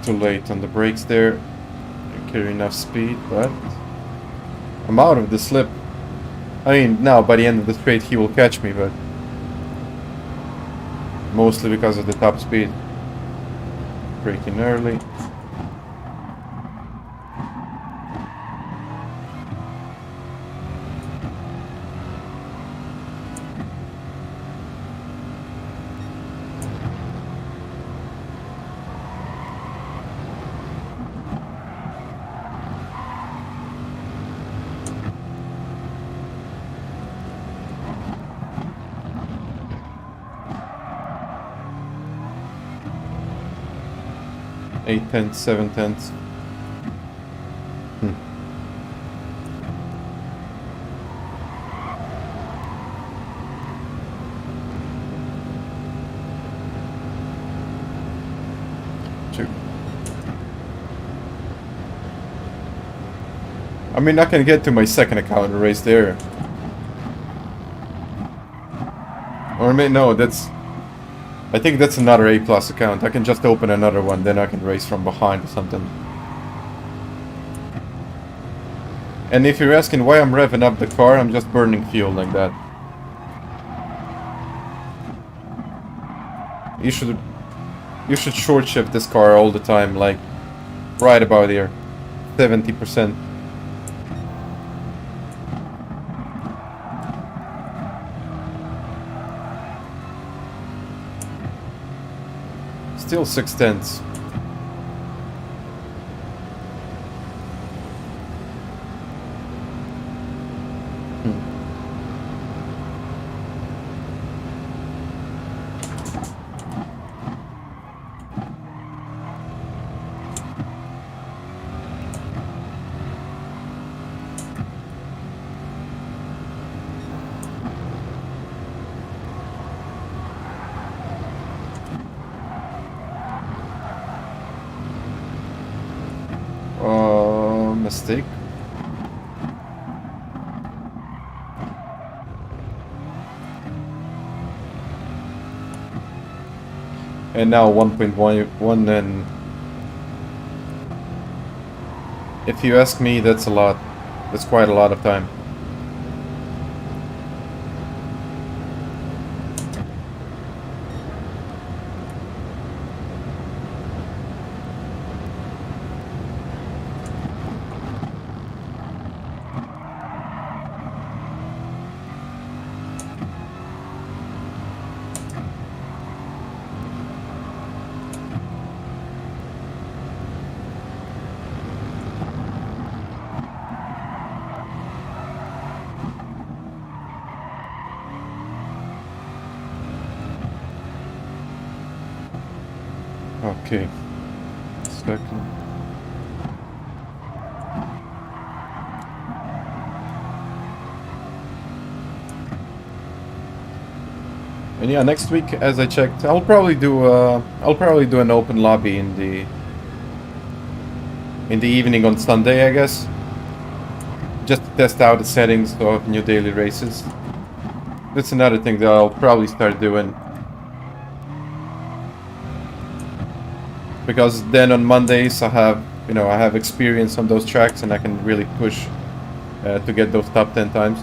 Too late on the brakes there. I carry enough speed, but I'm out of the slip. I mean, now by the end of the straight he will catch me, but mostly because of the top speed. Braking early. Eight tenths, 7 tenths. Two. I mean, I can get to my second account and race there. Or no, I think that's another A+ account. I can just open another one, then I can race from behind or something. And if you're asking why I'm revving up the car, I'm just burning fuel like that. You should short shift this car all the time, like right about here, 70%. Still 6 tenths. fantastic. And now 1.1, and if you ask me, that's a lot. That's quite a lot of time. Okay. Second. And yeah, next week, as I checked, I'll probably do an open lobby in the evening on Sunday, I guess. Just to test out the settings of new daily races. That's another thing that I'll probably start doing. Because then on Mondays I have experience on those tracks and I can really push to get those top 10 times.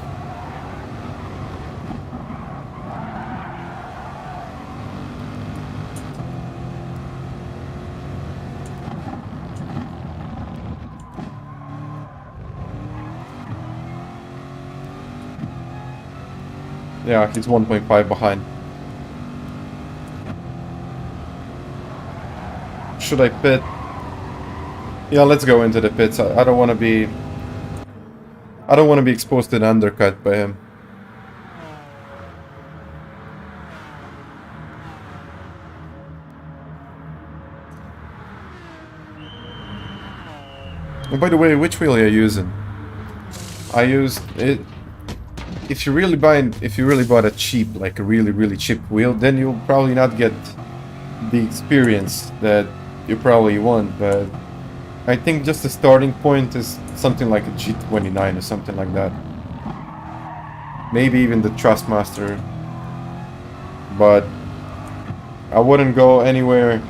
Yeah, he's 1.5 behind. Should I pit? Yeah, let's go into the pits. I don't want to be exposed to an undercut by him. And by the way, which wheel are you using? I used it. If you really bought a cheap, like a really cheap wheel, then you'll probably not get the experience that you probably want. But I think just the starting point is something like a G29 or something like that. Maybe even the Trustmaster. But I wouldn't go anywhere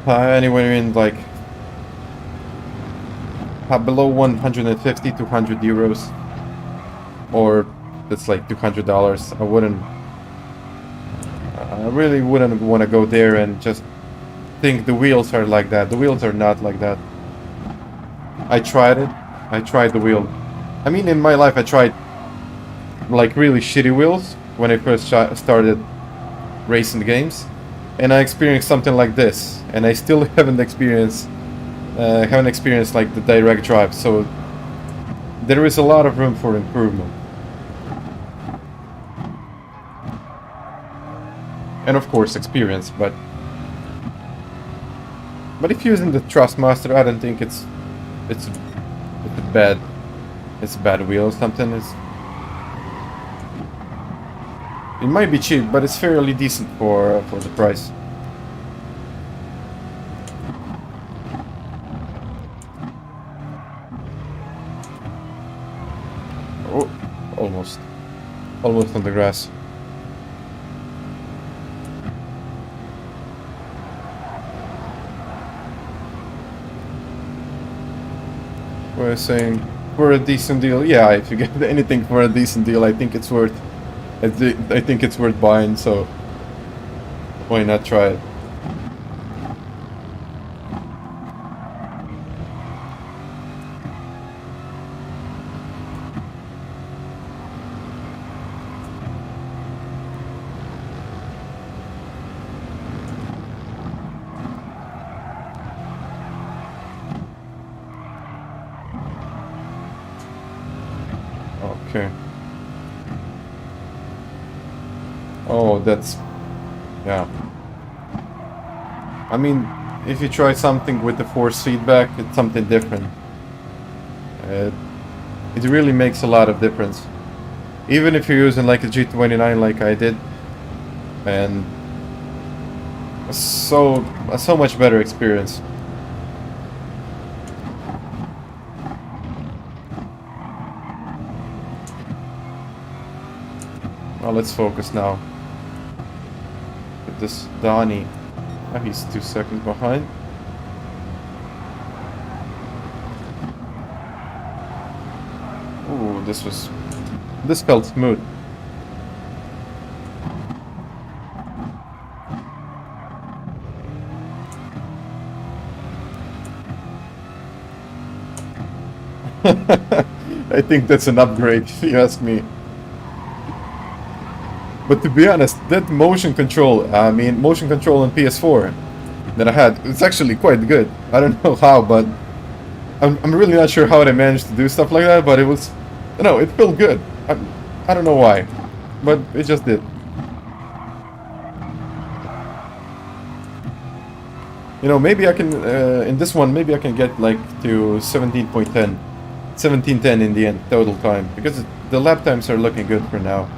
in like below 150, 200 euros. Or that's like $200. I really wouldn't want to go there and just think the wheels are like that. The wheels are not like that. I tried it. I tried the wheel. I mean, in my life I tried like really shitty wheels when I first started racing games, and I experienced something like this, and I still haven't experienced like the direct drive. So there is a lot of room for improvement. And of course experience, but if using the Trustmaster, I don't think it's a bad wheel or something. It might be cheap, but it's fairly decent for the price. Oh, almost on the grass. We're saying for a decent deal, yeah. If you get anything for a decent deal, I think it's worth. I think it's worth buying. So why not try it? Okay. Oh, that's... yeah. I mean, if you try something with the force feedback, it's something different. It really makes a lot of difference. Even if you're using like a G29 like I did, and a so much better experience. Well, let's focus now. With this Donnie. Oh, he's 2 seconds behind. Ooh, this felt smooth. I think that's an upgrade, if you ask me. But to be honest, that motion control on PS4 that I had, it's actually quite good. I don't know how, but I'm really not sure how they managed to do stuff like that, but it was, it felt good. I don't know why, but it just did. Maybe I can, in this one, maybe I can get like to 1710 in the end, total time, because the lap times are looking good for now.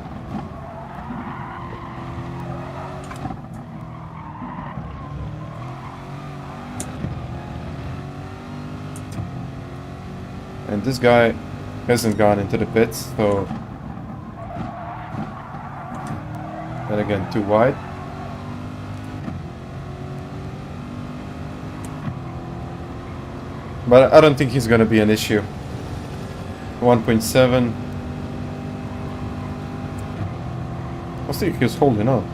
And this guy hasn't gone into the pits, so... And again, too wide. But I don't think he's gonna be an issue. 1.7. I think he's holding on.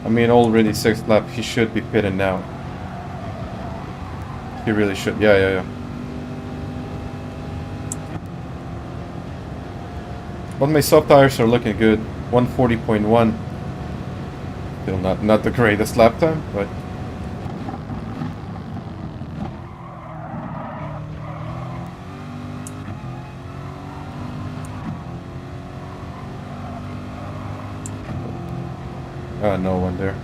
I mean, already 6th lap, he should be pitting now. He really should. Yeah. But my soft tires are looking good. 140.1. Still not the greatest lap time, but... no one there.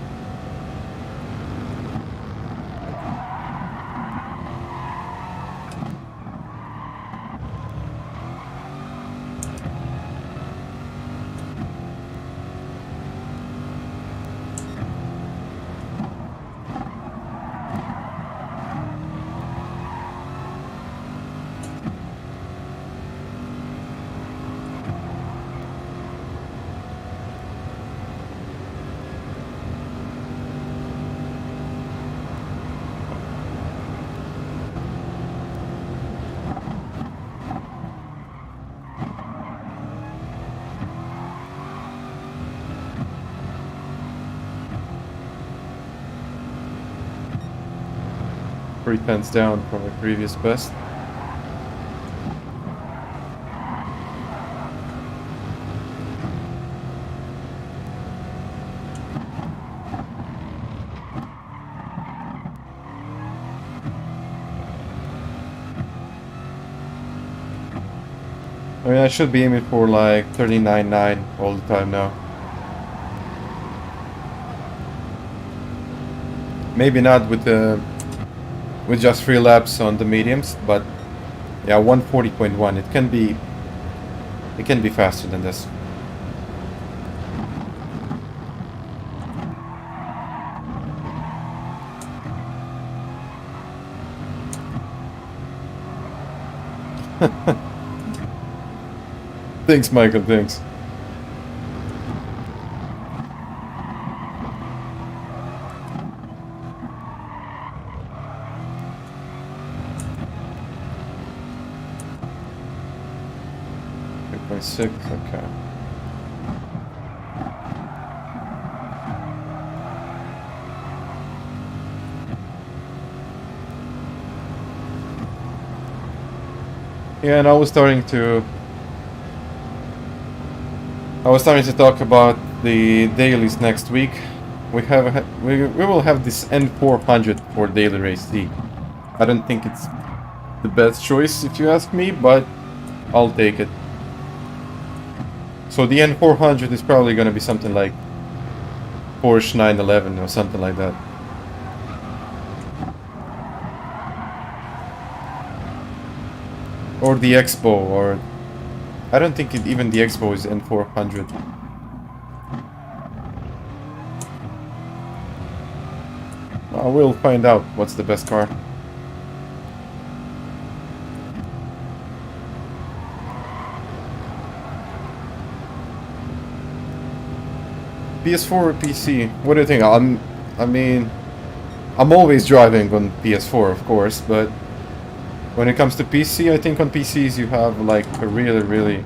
Three tenths down from my previous best. I mean, I should be aiming for like 39.9 all the time now. Maybe not with just 3 laps on the mediums, but yeah, 140.1. It can be faster than this. Thanks, Michael, thanks. Six, okay. Yeah, and I was starting to talk about the dailies next week. We will have this N400 for daily race D. I don't think it's the best choice if you ask me, but I'll take it. So the N400 is probably gonna be something like Porsche 911 or something like that. Or the Expo, or... I don't think even the Expo is N400. We'll find out what's the best car. PS4 or PC? What do you think? I mean, I'm always driving on PS4, of course, but when it comes to PC, I think on PCs you have like a really,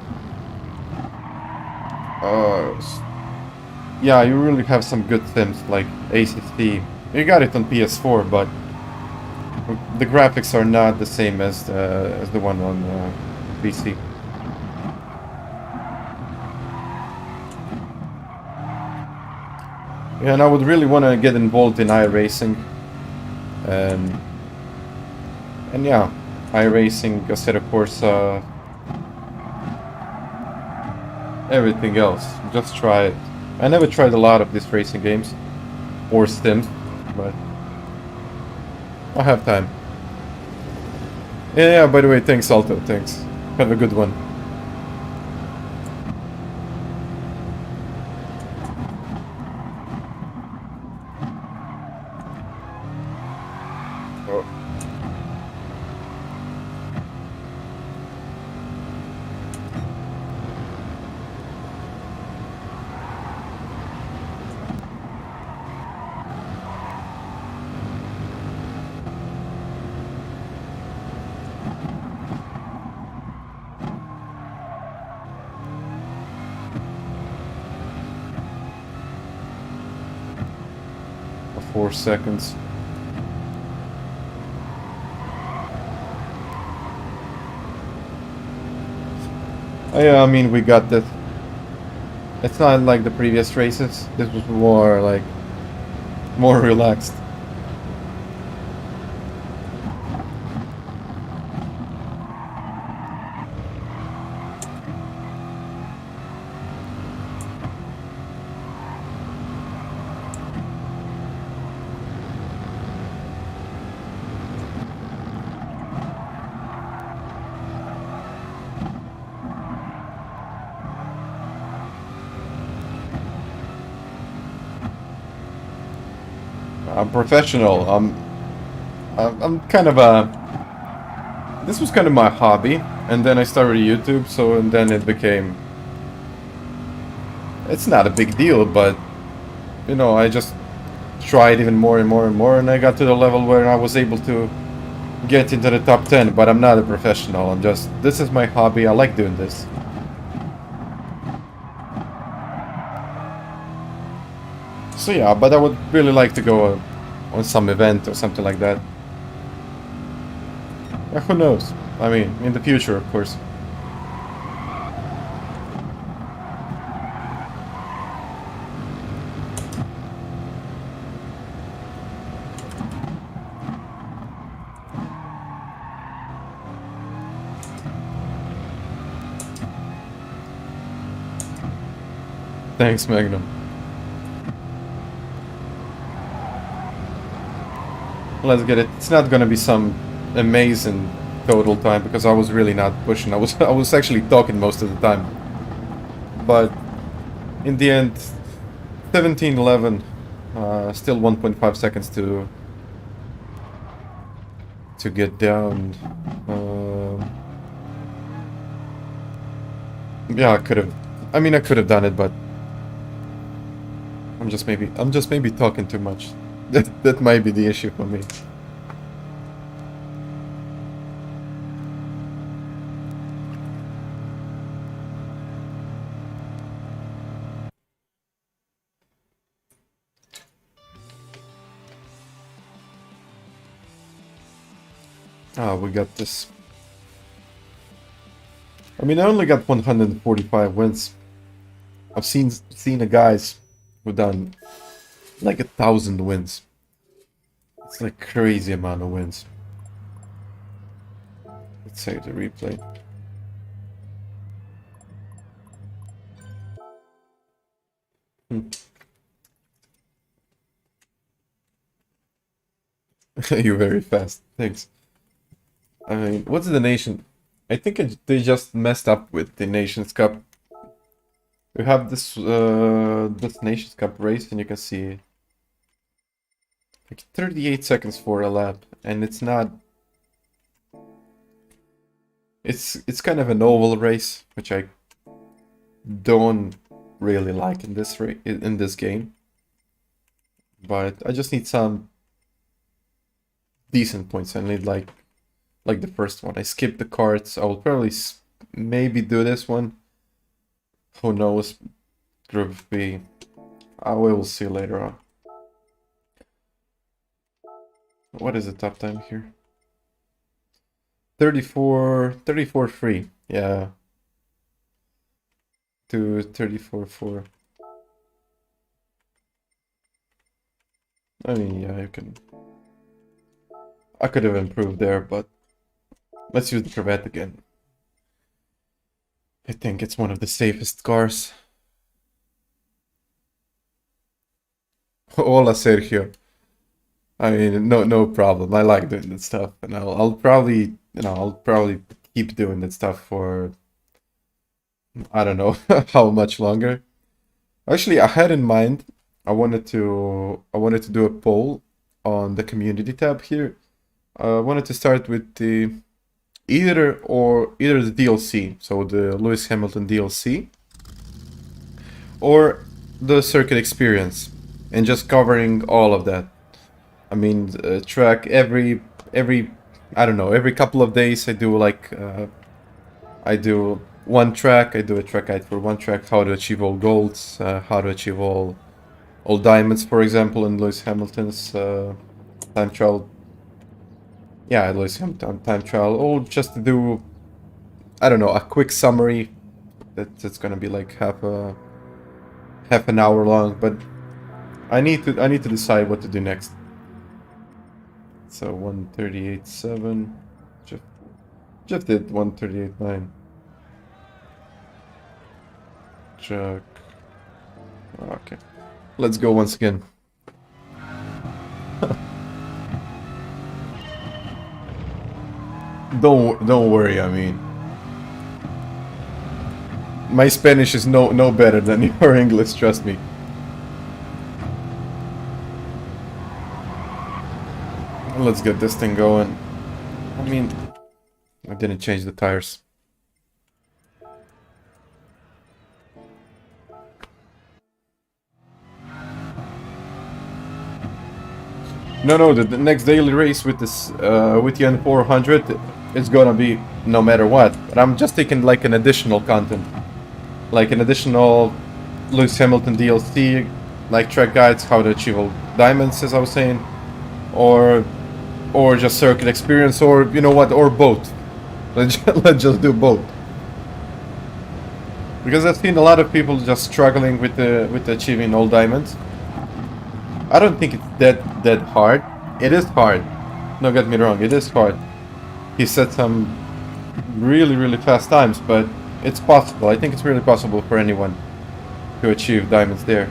yeah, you really have some good sims like ACC. You got it on PS4, but the graphics are not the same as the one on PC. Yeah, and I would really want to get involved in iRacing. And yeah, iRacing, Assetto Corsa, everything else. Just try it. I never tried a lot of these racing games or sims, but I have time. Yeah, by the way, thanks Alto, thanks. Have a good one. For 4 seconds. Yeah, I mean, we got this. It's not like the previous races. This was more like more relaxed. I'm professional. I'm kind of a... This was kind of my hobby, and then I started YouTube, so and then it became... It's not a big deal, but, you know, I just tried even more and more and more, and I got to the level where I was able to get into the top 10, but I'm not a professional. I'm just... This is my hobby. I like doing this. So yeah, but I would really like to go on some event or something like that. Who knows? I mean, in the future, of course. Thanks, Magnum. Let's get it. It's not gonna be some amazing total time because I was really not pushing. I was actually talking most of the time. But in the end, 17:11, still 1.5 seconds to get down. Yeah, I could have. I mean, I could have done it, but I'm just maybe talking too much. That might be the issue for me. Ah, we got this. I mean, I only got 145 wins. I've seen the guys who've done like 1,000 wins. It's like crazy amount of wins. Let's save the replay. You're very fast. Thanks. I mean, what's the nation? I think they just messed up with the Nations Cup. We have this Nations Cup race, and you can see like 38 seconds for a lap, and it's not. It's kind of an oval race, which I don't really like in this game. But I just need some decent points. I need like the first one. I skipped the carts. I will probably maybe do this one. Who knows? Group B. I will see later on. What is the top time here? 34.3. Yeah. To 34.4. I mean, yeah, you can. I could have improved there, but let's use the Corvette again. I think it's one of the safest cars. Hola, Sergio. I mean, no problem. I like doing that stuff, and I'll probably, I'll probably keep doing that stuff for I don't know how much longer. Actually, I had in mind I wanted to do a poll on the community tab here. I wanted to start with the either the DLC, so the Lewis Hamilton DLC, or the circuit experience, and just covering all of that. I mean, track every I don't know, every couple of days I do like I do one track. I do a track guide for one track, how to achieve all golds, how to achieve all diamonds, for example, in Lewis Hamilton's time trial. Yeah, Lewis Hamilton time trial, or just to do, I don't know, a quick summary that's gonna be like half an hour long. But I need to decide what to do next. So 138.7. Jeff did 138.9. Check. Okay. Let's go once again. Don't worry, I mean, my Spanish is no better than your English, trust me. Let's get this thing going. I mean, I didn't change the tires. No, the next daily race with this with the N400, it's gonna be no matter what. But I'm just taking like an additional content, like an additional Lewis Hamilton DLC, like track guides, how to achieve all diamonds, as I was saying, or just circuit experience, or you know what, or both. Let's just do both. Because I've seen a lot of people just struggling with achieving all diamonds. I don't think it's that hard. It is hard. Don't get me wrong, it is hard. He set some really fast times, but it's possible. I think it's really possible for anyone to achieve diamonds there.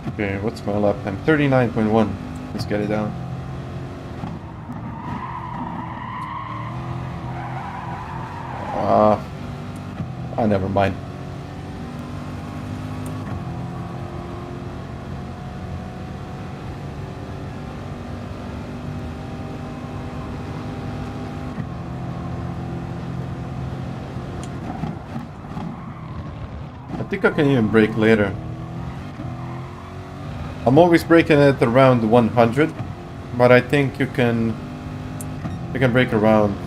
Okay, what's my lap time? 39.1. Let's get it down. Never mind. I think I can even brake later. I'm always braking at around 100, but I think you can brake around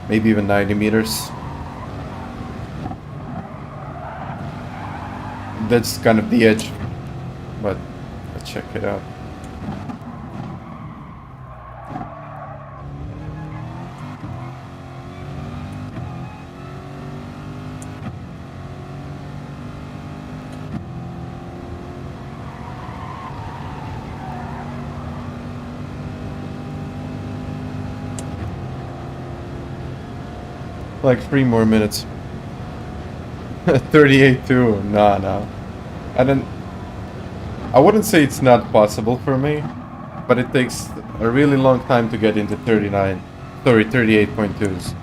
maybe even 90 meters. That's kind of the edge, but let's check it out. Like 3 more minutes. 38 too. Nah. I don't. I wouldn't say it's not possible for me, but it takes a really long time to get into 38.2s.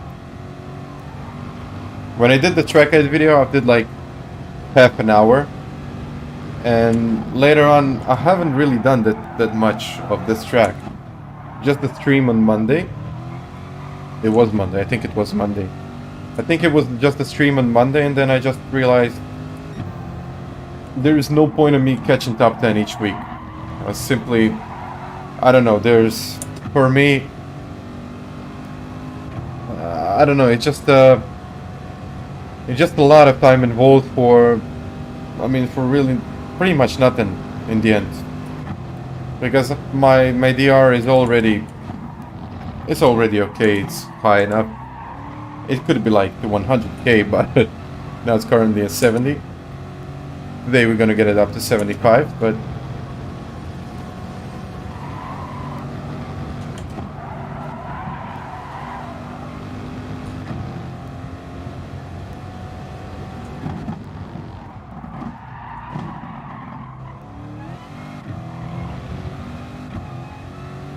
When I did the trackhead video, I did like half an hour, and later on, I haven't really done that much of this track. Just the stream on Monday. It was Monday. I think it was Monday. I think it was just a stream on Monday, and then I just realized there is no point in me catching top 10 each week. Simply, I don't know, for me, I don't know, it's just a lot of time involved for really pretty much nothing in the end. Because my DR is already, it's already okay, it's high enough. It could be like the 100k, but now it's currently at 70. Today we're gonna get it up to 75, but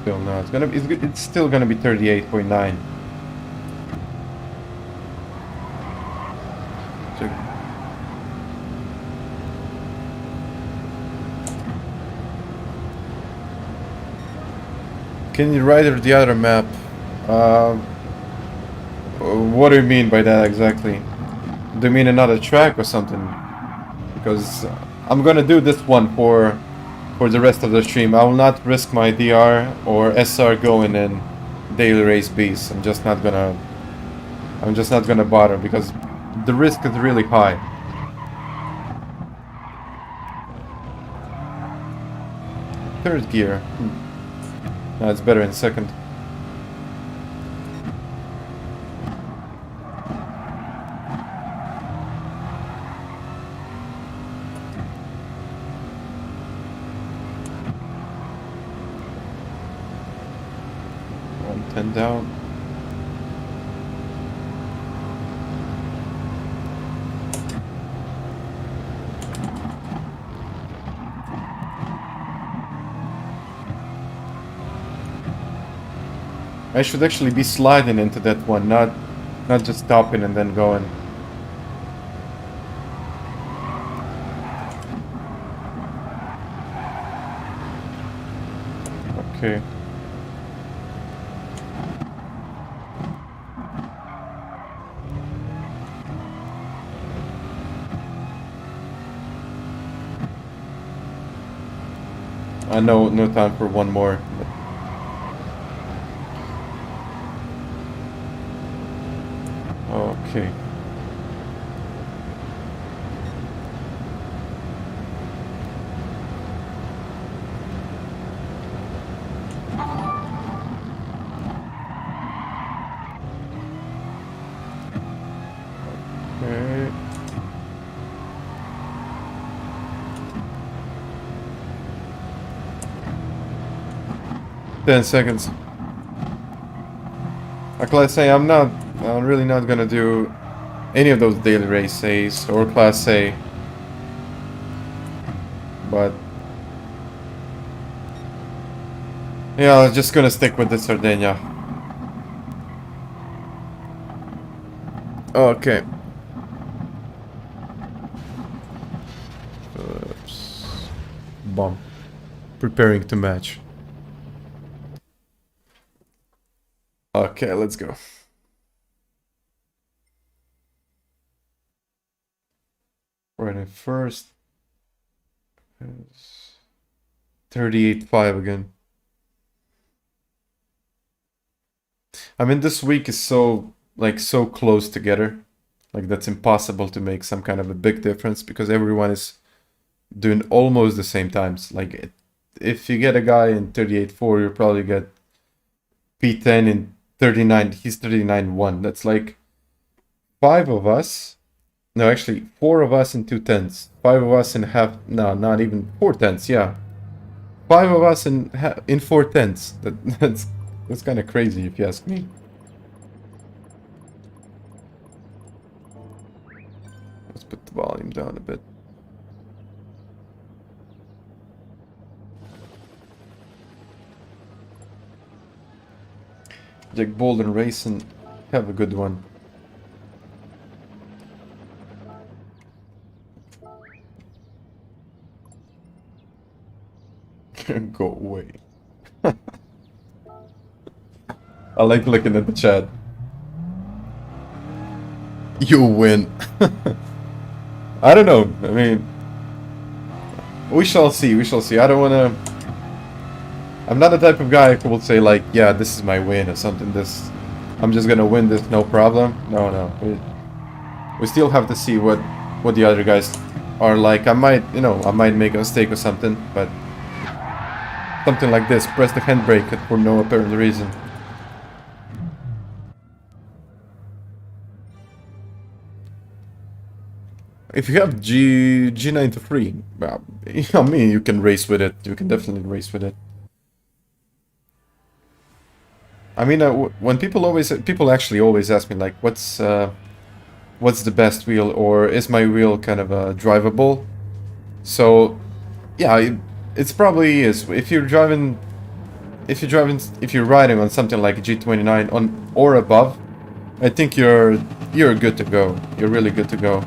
still no, it's still gonna be 38.9. Can you write the other map? What do you mean by that exactly? Do you mean another track or something? Because I'm gonna do this one for the rest of the stream. I will not risk my DR or SR going in daily race Bs. I'm just not gonna bother because the risk is really high. Third gear. No, it's better in second. Down. I should actually be sliding into that one, not just stopping and then going. Okay. No time for one more. Okay. Okay. 10 seconds. Like I say, I'm really not gonna do any of those daily race A's or Class A. But yeah, I'm just gonna stick with the Sardinia. Okay. Oops. Bomb. Preparing to match. Okay, let's go. Right in first. 38.5 again. I mean, this week is so close together. Like, that's impossible to make some kind of a big difference because everyone is doing almost the same times. Like, if you get a guy in 38.4, you'll probably get P10 in 39. He's 39.1. That's like 5 of us. No, actually, 4 of us in 2/10. 5 of us in half. No, not even 4/10. Yeah, 5 of us in 4/10. That's kind of crazy if you ask me. volume down a bit. Jack Bolden Racing, have a good one. Go away. I like looking at the chat. You win. I don't know. I mean, we shall see. We shall see. I don't want to. I'm not the type of guy who will say like, yeah, this is my win or something. I'm just gonna win this, no problem. No, no. We still have to see what the other guys are like. I might make a mistake or something, but something like this, press the handbrake for no apparent reason. If you have G93, well, I mean, you can race with it. You can definitely race with it. I mean, when people actually always ask me like, what's the best wheel, or is my wheel kind of drivable? So, yeah, it's probably is. If you're riding on something like a G29 on or above, I think you're good to go. You're really good to go.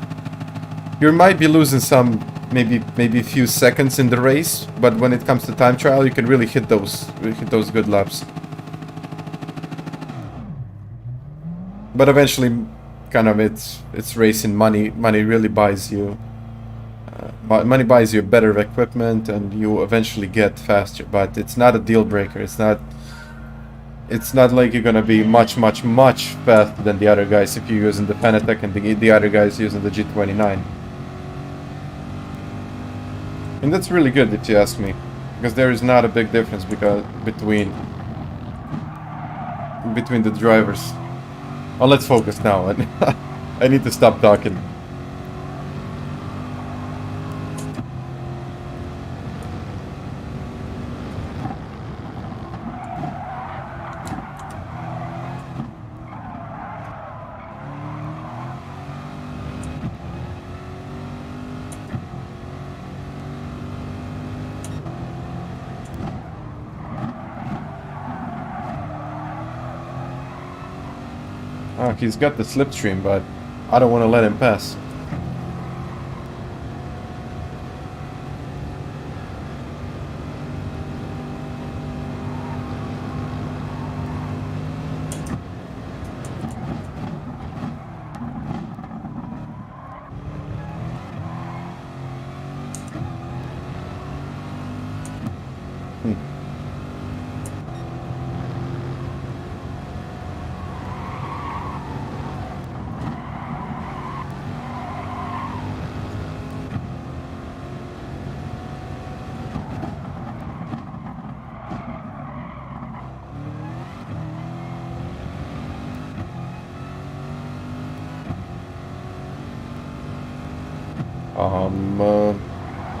You might be losing some, maybe a few seconds in the race, but when it comes to time trial, you can really hit those good laps. But eventually, kind of it's racing. Money really buys you. Money buys you better equipment, and you eventually get faster. But it's not a deal breaker. It's not like you're gonna be much faster than the other guys if you're using the Fanatec and the other guys using the G29. And that's really good if you ask me, because there is not a big difference between the drivers. Oh, let's focus now. I need to stop talking. Oh, he's got the slipstream, but I don't want to let him pass.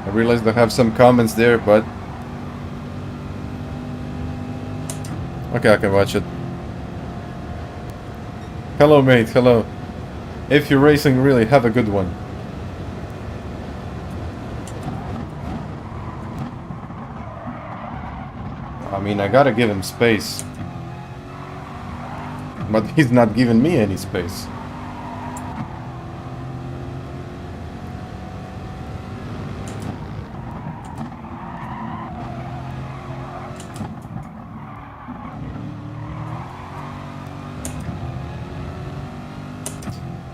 I realized I have some comments there, but okay, I can watch it. Hello, mate. Hello. If you're racing, really have a good one. I mean, I gotta give him space, but he's not giving me any space.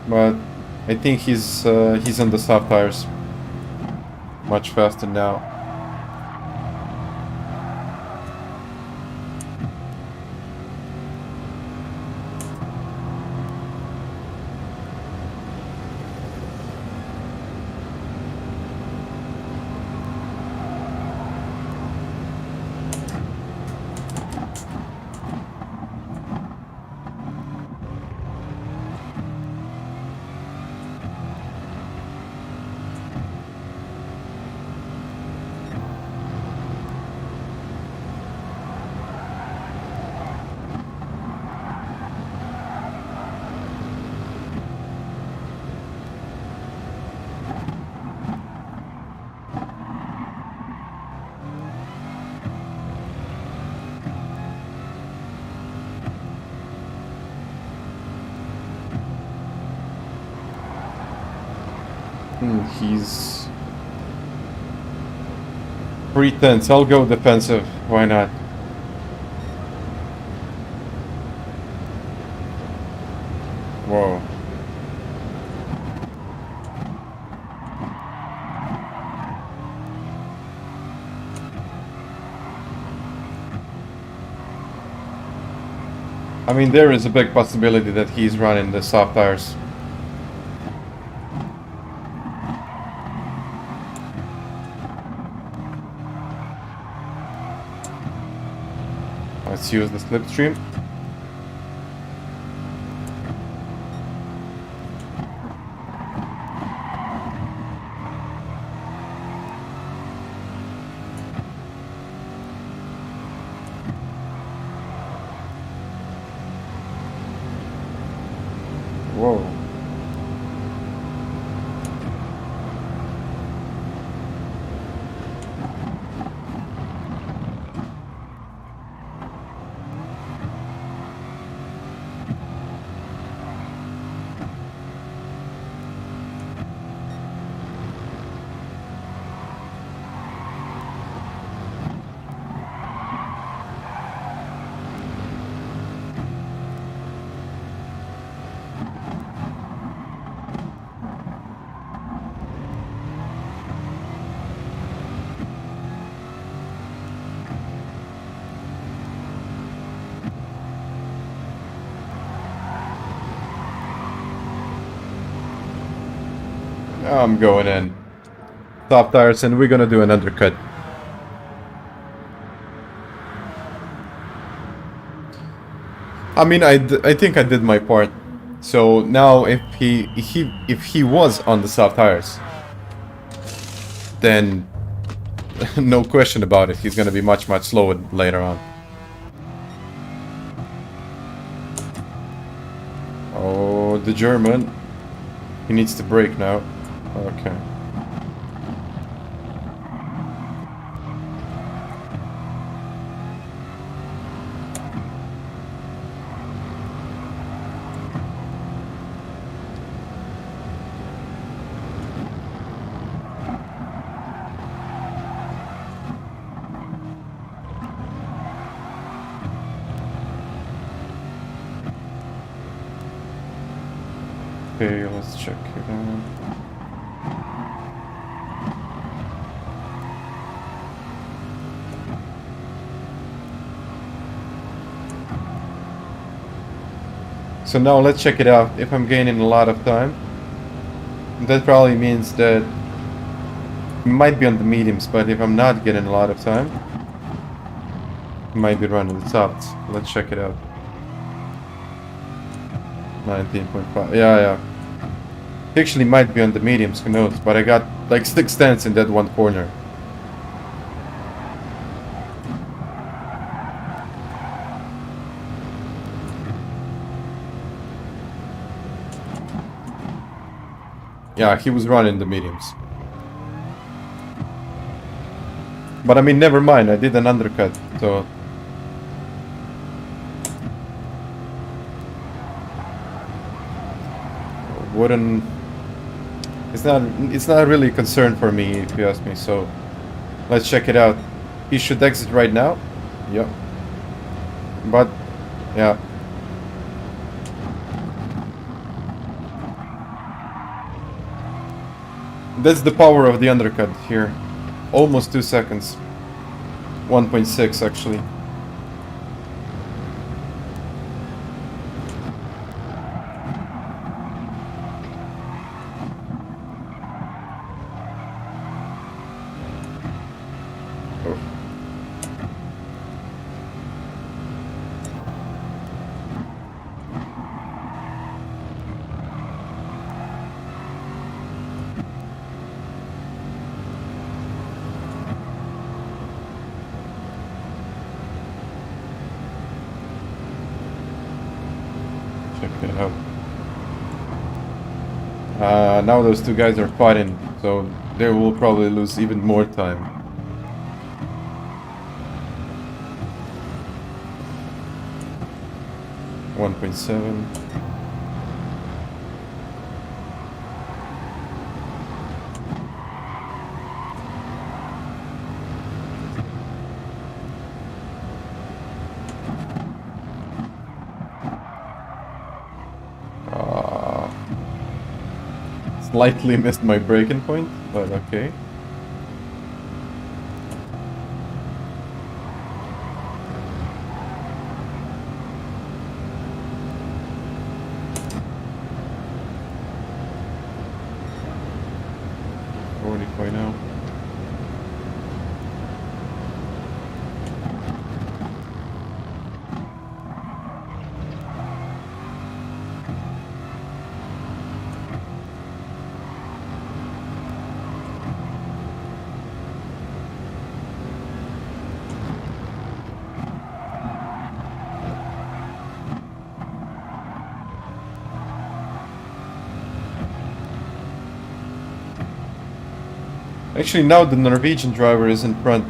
But I think he's on the soft tires much faster now. He's pretty tense. I'll go defensive. Why not? Whoa. I mean, there is a big possibility that he's running the soft tires. Let's use the slipstream. Whoa. I'm going in. Top tires, and we're gonna do an undercut. I mean, I think I did my part. So now, if he was on the soft tires, then no question about it, he's gonna be much slower later on. Oh, the German. He needs to brake now. Okay. Okay, let's check it out. So now let's check it out. If I'm gaining a lot of time, that probably means that it might be on the mediums, but if I'm not getting a lot of time, it might be running the softs. Let's check it out. 19.5. Yeah. It actually might be on the mediums, who knows, but I got like 6 tenths in that one corner. Yeah, he was running the mediums. But I mean, never mind, I did an undercut, so... Wouldn't... It's not really a concern for me, if you ask me, so... Let's check it out. He should exit right now. Yep. But, yeah. That's the power of the undercut here. Almost 2 seconds. 1.6 actually. Now those two guys are fighting, so they will probably lose even more time. .7. Slightly missed my braking point, but okay. Now. Actually, now the Norwegian driver is in front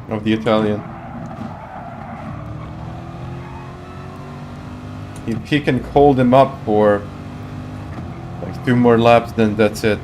of the Italian. If he can hold him up for like 2 more laps, then that's it.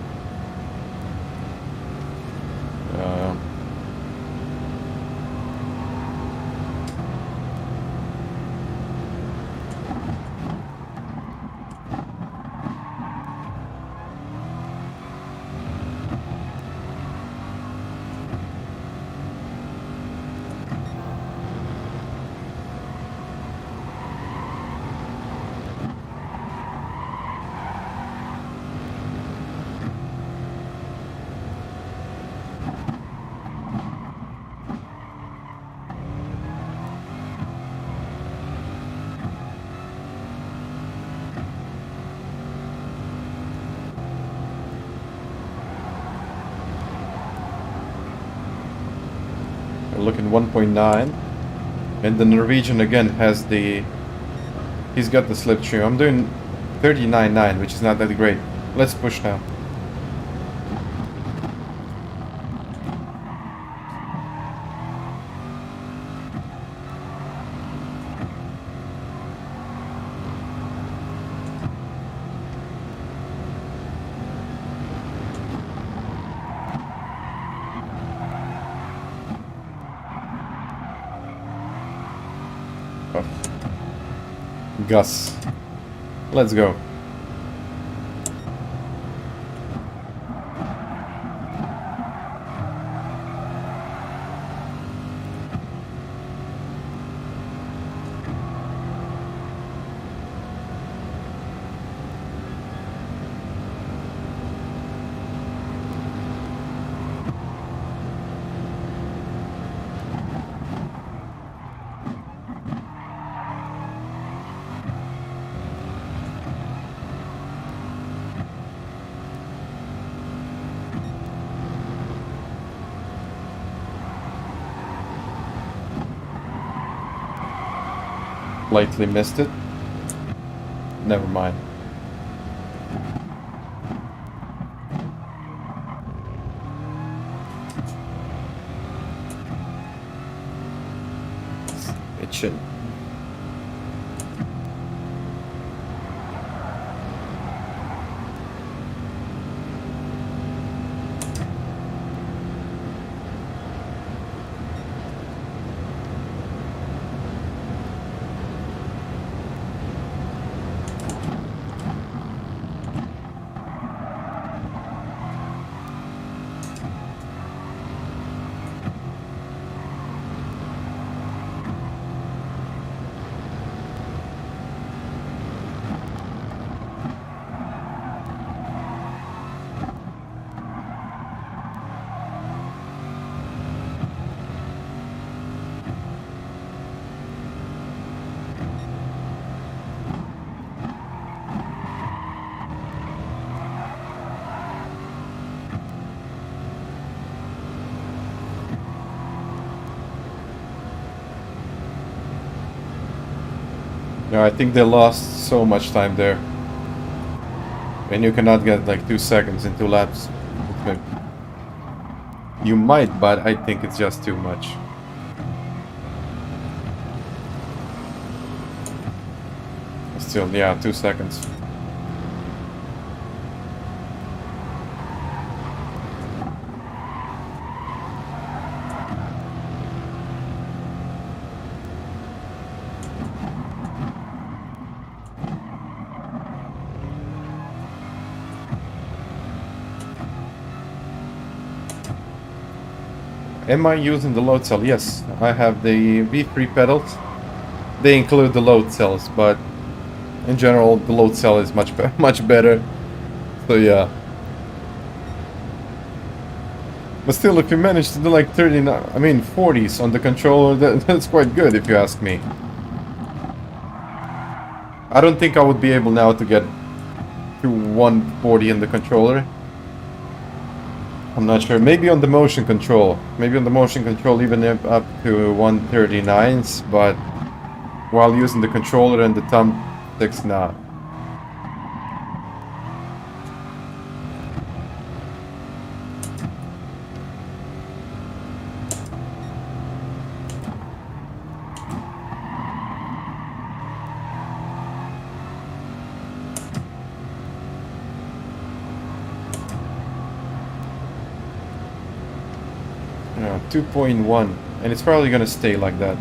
We're looking 1.9, and the Norwegian again has the. He's got the slipstream. I'm doing 39.9, which is not that great. Let's push now. Gus. Let's go. Lightly missed it. Never mind. It should. Yeah, I think they lost so much time there. And you cannot get like 2 seconds in 2 laps. You might, but I think it's just too much. Still, yeah, 2 seconds. Am I using the load cell? Yes, I have the V3 pedals. They include the load cells, but in general, the load cell is much better. So yeah. But still, if you manage to do like 40s on the controller, that's quite good if you ask me. I don't think I would be able now to get to 140 in the controller. I'm not sure. Maybe on the motion control. Maybe on the motion control even up to 139s, but while using the controller and the thumbsticks, nah. Yeah, 2.1, and it's probably gonna stay like that.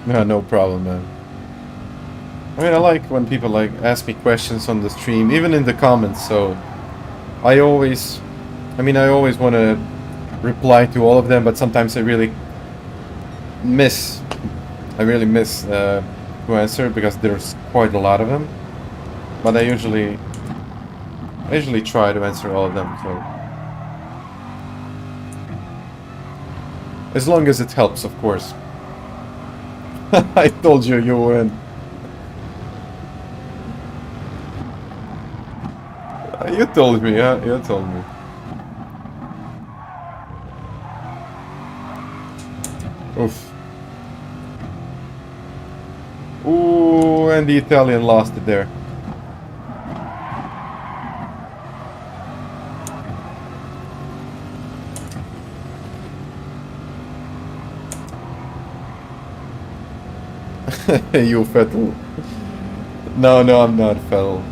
Yeah, no problem, man. I mean, I like when people like ask me questions on the stream, even in the comments. So I always want to reply to all of them, but sometimes I really miss to answer because there's quite a lot of them. But I usually try to answer all of them. So as long as it helps, of course. I told you you win. You told me, yeah? You told me. Oof. Ooh, and the Italian lost it there. You Vettel. No, I'm not Vettel.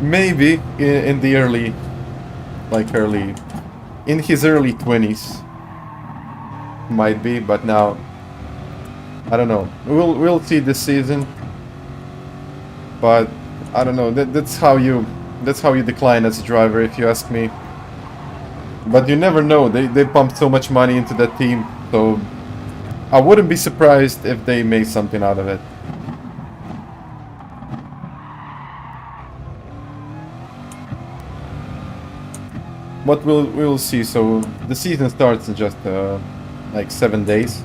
Maybe in the in his early 20s. Might be, but now I don't know. We'll see this season. But I don't know. That's how you decline as a driver, if you ask me. But you never know. They pumped so much money into that team, so I wouldn't be surprised if they made something out of it. But we'll see. So the season starts in just like 7 days,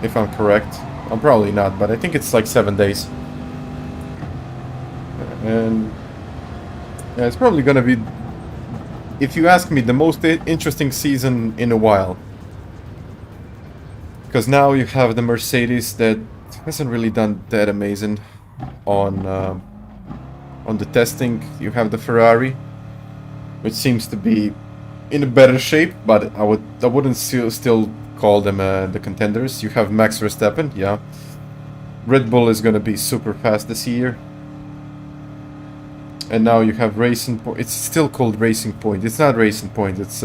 if I'm correct. I'm probably not, but I think it's like 7 days. And yeah, it's probably gonna be, if you ask me, the most interesting season in a while. Because now you have the Mercedes that hasn't really done that amazing on the testing. You have the Ferrari, which seems to be in a better shape, but I wouldn't still call them the contenders. You have Max Verstappen, yeah. Red Bull is gonna be super fast this year. And now you have Racing Point. It's still called Racing Point. It's not Racing Point. It's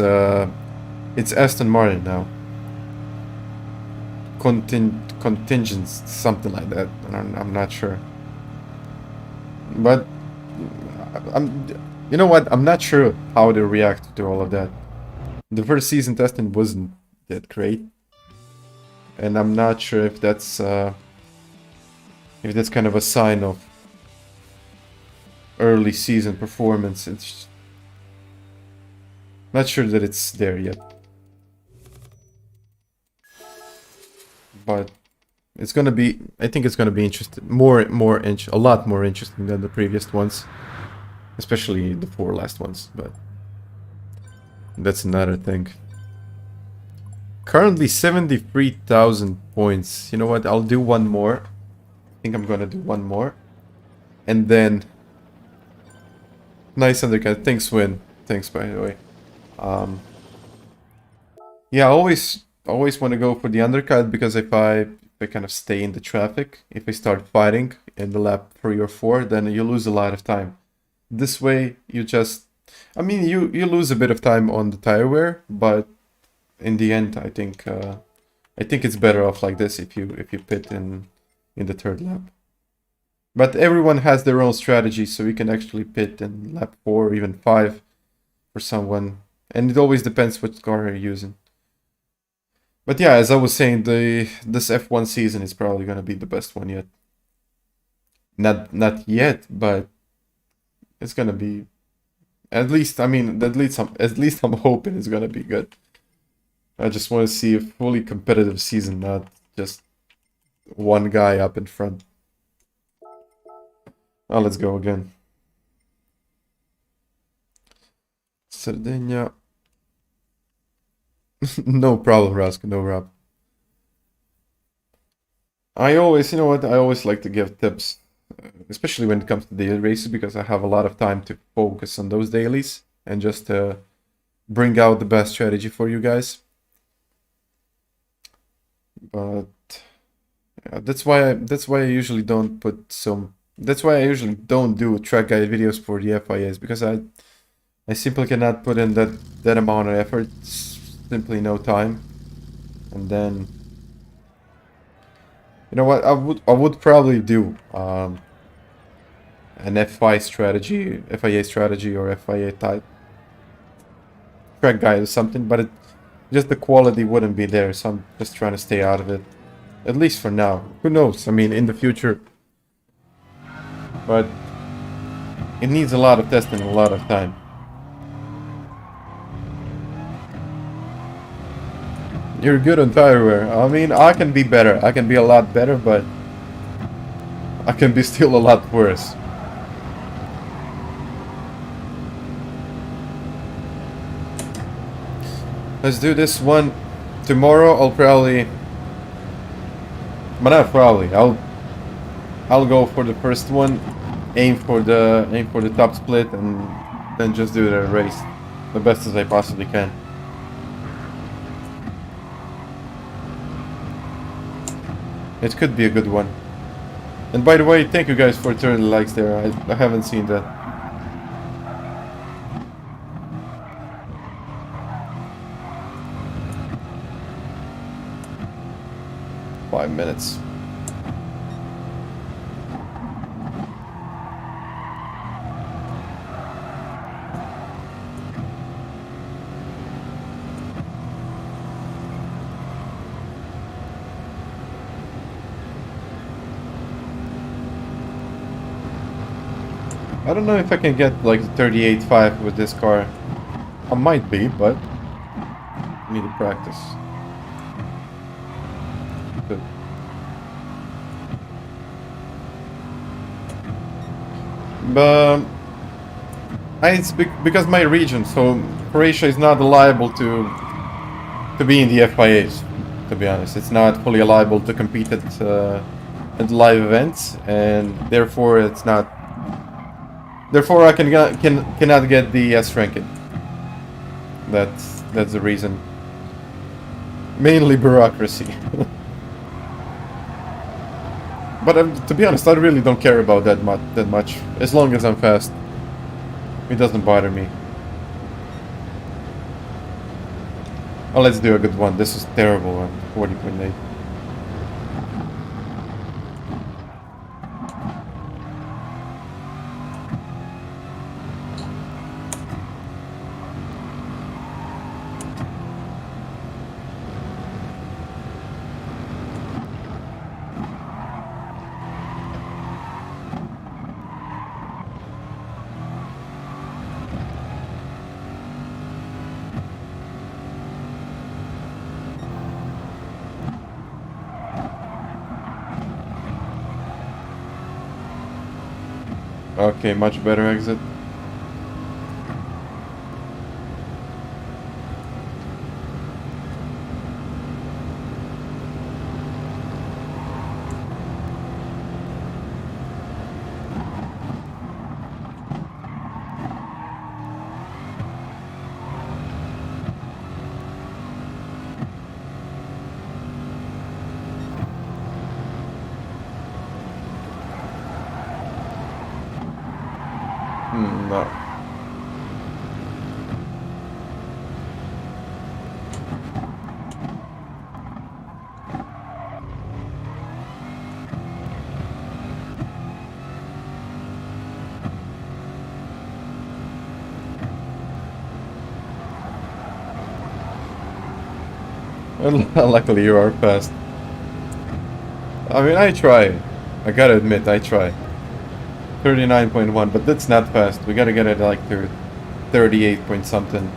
Aston Martin now. Contingents, something like that. I'm not sure. But you know what? I'm not sure how they react to all of that. The first season testing wasn't that great, and I'm not sure if that's kind of a sign of early season performance. It's not sure that it's there yet. But it's gonna be, I think it's gonna be interesting, a lot more interesting than the previous ones, especially the 4 last ones. But that's another thing. Currently 73,000 points. You know what? I'll do one more. I think I'm gonna do one more. And then nice undercut. Thanks, Win. Thanks, by the way. Yeah, I always want to go for the undercut because if I kind of stay in the traffic, if I start fighting in the lap 3 or 4, then you lose a lot of time. This way, you just, I mean, you lose a bit of time on the tire wear, but in the end, I think it's better off like this if you pit in the 3rd lap. But everyone has their own strategy, so you can actually pit in lap 4 or even 5 for someone, and it always depends what car you're using. But yeah, as I was saying, this F1 season is probably gonna be the best one yet. Not yet, but it's gonna be, at least I'm hoping it's gonna be good. I just want to see a fully competitive season, not just one guy up in front. Oh, let's go again. Sardinia. No problem, Rask, no problem. I always, you know what, I always like to give tips, especially when it comes to daily races, because I have a lot of time to focus on those dailies and just bring out the best strategy for you guys. But yeah, that's why I usually don't put some. That's why I usually don't do track guide videos for the FIAs, because I simply cannot put in that amount of effort. Simply no time. And then, you know what, I would probably do an FIA strategy or FIA type track guide or something, but just the quality wouldn't be there, so I'm just trying to stay out of it. At least for now. Who knows? I mean, in the future. But it needs a lot of testing and a lot of time. You're good on tire wear. I mean, I can be better. I can be a lot better, but I can be still a lot worse. Let's do this one. Tomorrow I'll probably... But not probably. I'll go for the first one, aim for the top split, and then just do the race the best as I possibly can. It could be a good one. And by the way, thank you guys for 30 likes there. I haven't seen that. Five minutes. I don't know if I can get like 38.5 with this car. I might be, but I need to practice. Good. But it's because my region, so Croatia is not liable to be in the FIAs. To be honest, it's not fully liable to compete at live events, and therefore it's not. Therefore, I cannot get the S ranking. That's the reason. Mainly bureaucracy. But to be honest, I really don't care about that much. As long as I'm fast, it doesn't bother me. Oh, let's do a good one. This is terrible one. 40.8. Okay, much better exit. No. Well, luckily you are fast. I mean, I try. I gotta admit, I try. 39.1, but that's not fast. We gotta get it like to 38 point something.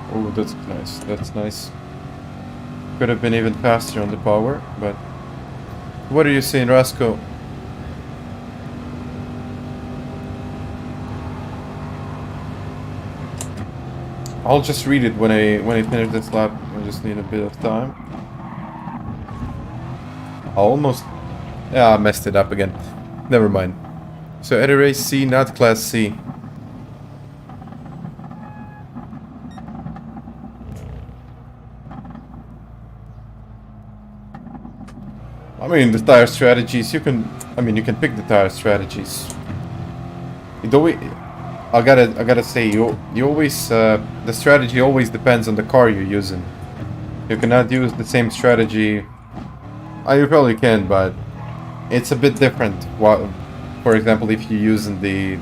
Oh, that's nice. That's nice. Could have been even faster on the power, but... What are you saying, Rasco? I'll just read it when I finish this lap. I just need a bit of time. I almost... Yeah, I messed it up again. Never mind. So, at a race C, not class C. I mean, the tire strategies, you can pick the tire strategies. It always, I gotta say, you always, the strategy always depends on the car you're using. You cannot use the same strategy. You probably can, but it's a bit different. For example, if you're using the,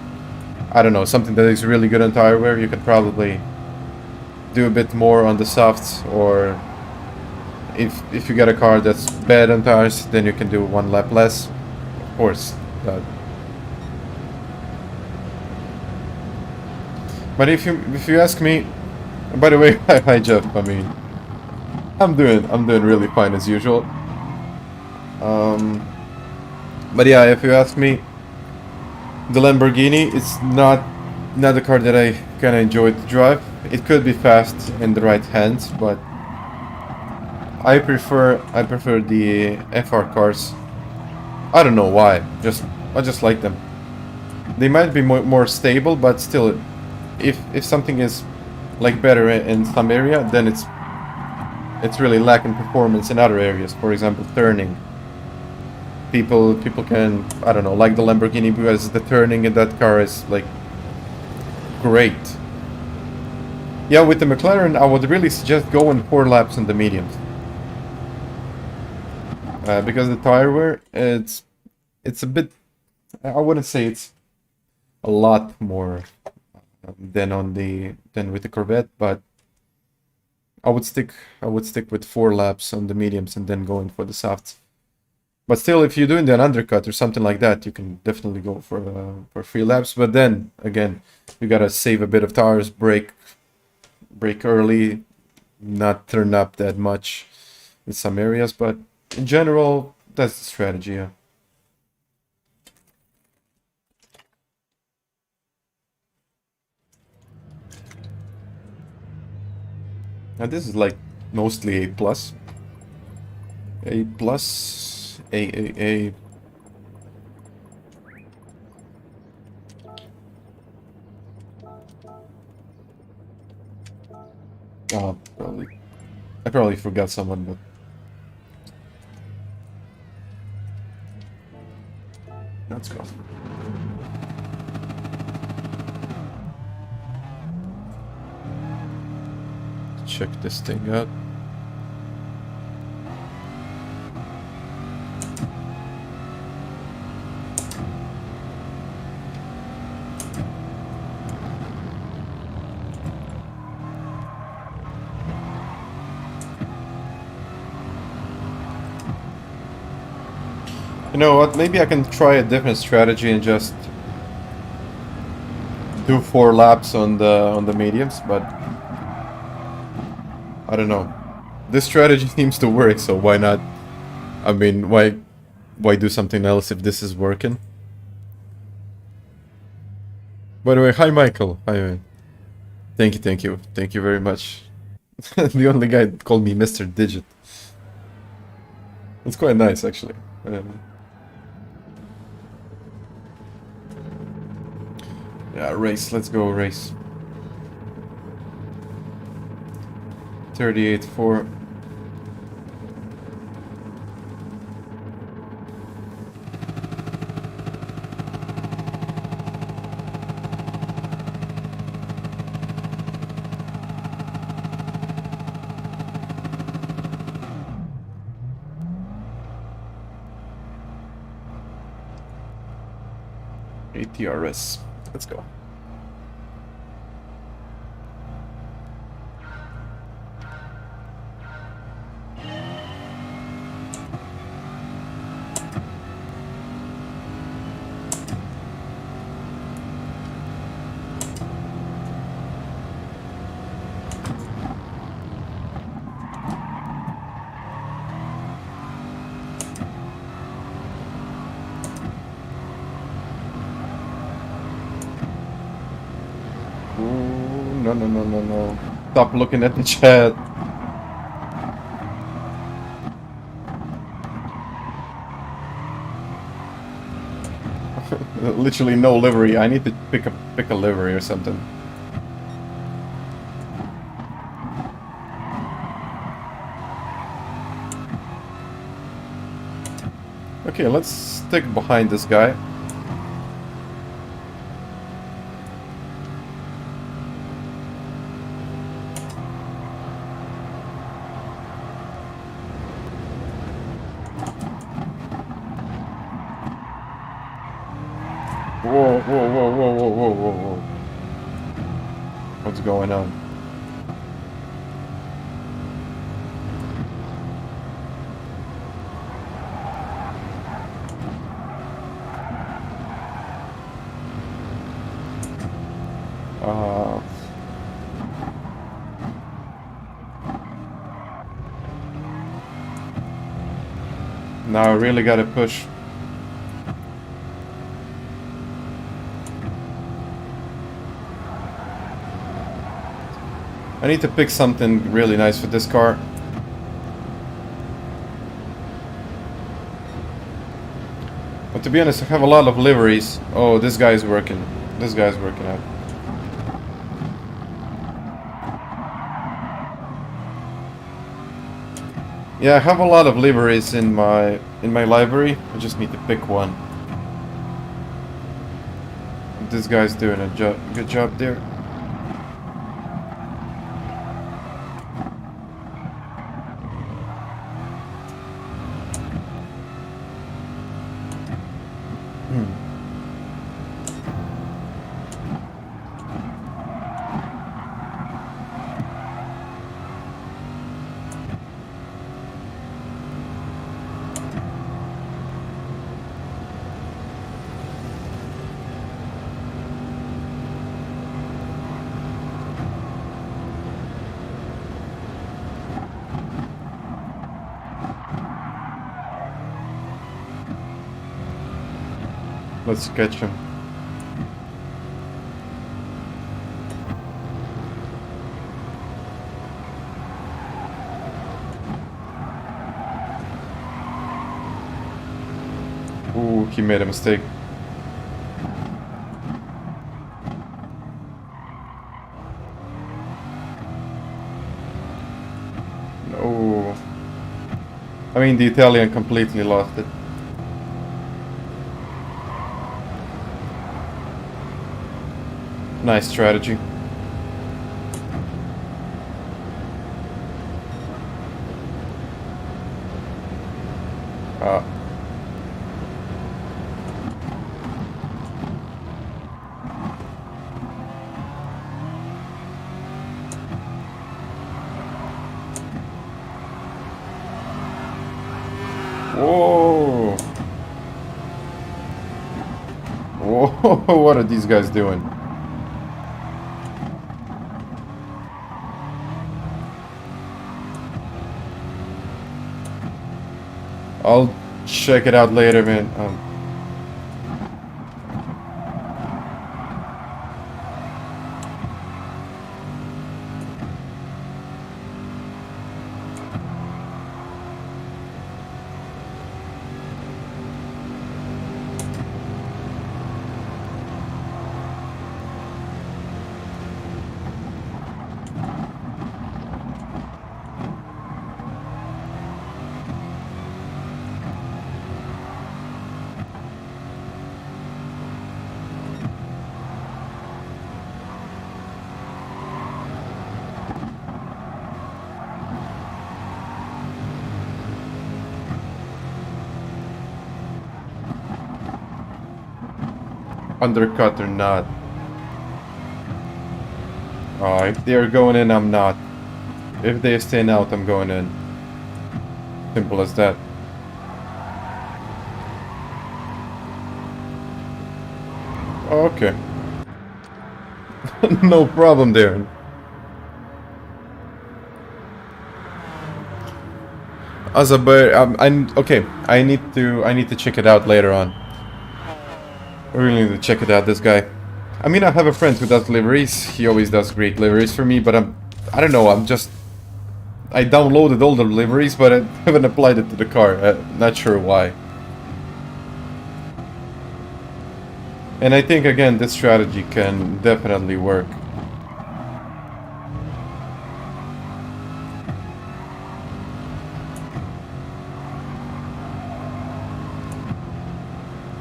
I don't know, something that is really good on tire wear, you could probably do a bit more on the softs, or if you get a car that's bad on tires, then you can do one lap less, of course. But if you ask me, by the way, hi Jeff. I mean, I'm doing really fine as usual. But yeah, if you ask me, the Lamborghini, it's not a car that I kind of enjoy to drive. It could be fast in the right hands, but I prefer the FR cars. I don't know why. I just like them. They might be more stable, but still, if something is like better in some area, then it's really lacking performance in other areas. For example, turning. People can, I don't know, like the Lamborghini, because the turning in that car is like great. Yeah, with the McLaren, I would really suggest going 4 laps in the mediums. Because the tire wear, it's a bit, I wouldn't say it's a lot more than with the Corvette, but I would stick with 4 laps on the mediums and then going for the softs. But still, if you're doing an undercut or something like that, you can definitely go for 3 laps. But then again, you gotta save a bit of tires, brake early, not turn up that much in some areas, but in general, that's the strategy. Yeah. Now this is like mostly A plus. A plus, A. Oh, I probably forgot someone, but let's go. Check this thing out. You know what, maybe I can try a different strategy and just do 4 laps on the mediums, but I don't know. This strategy seems to work, so why not? I mean, why do something else if this is working? By the way, hi Michael. Hi man. Thank you. Thank you very much. The only guy that called me Mr. Digit. It's quite nice actually. Yeah, race. Let's go race. 38.4. ATRS. Let's go. No. Stop looking at the chat. Literally no livery. I need to pick a livery or something. Okay, let's stick behind this guy. Whoa. What's going on? Now I really gotta push. I need to pick something really nice for this car. But to be honest, I have a lot of liveries. Oh, this guy's working. This guy's working out. Yeah, I have a lot of liveries in my library. I just need to pick one. This guy's doing a good job there. Let's catch him. Ooh, he made a mistake. No. I mean, the Italian completely lost it. Nice strategy. Whoa! Whoa! What are these guys doing? I'll check it out later, man. undercut or not. If they're going in, I'm not. If they're staying out, I'm going in. Simple as that. Okay. No problem there. Okay. I need to check it out later on. I really need to check it out. This guy. I mean, I have a friend who does liveries. He always does great liveries for me. But I don't know. I downloaded all the liveries, but I haven't applied it to the car. Not sure why. And I think again, this strategy can definitely work.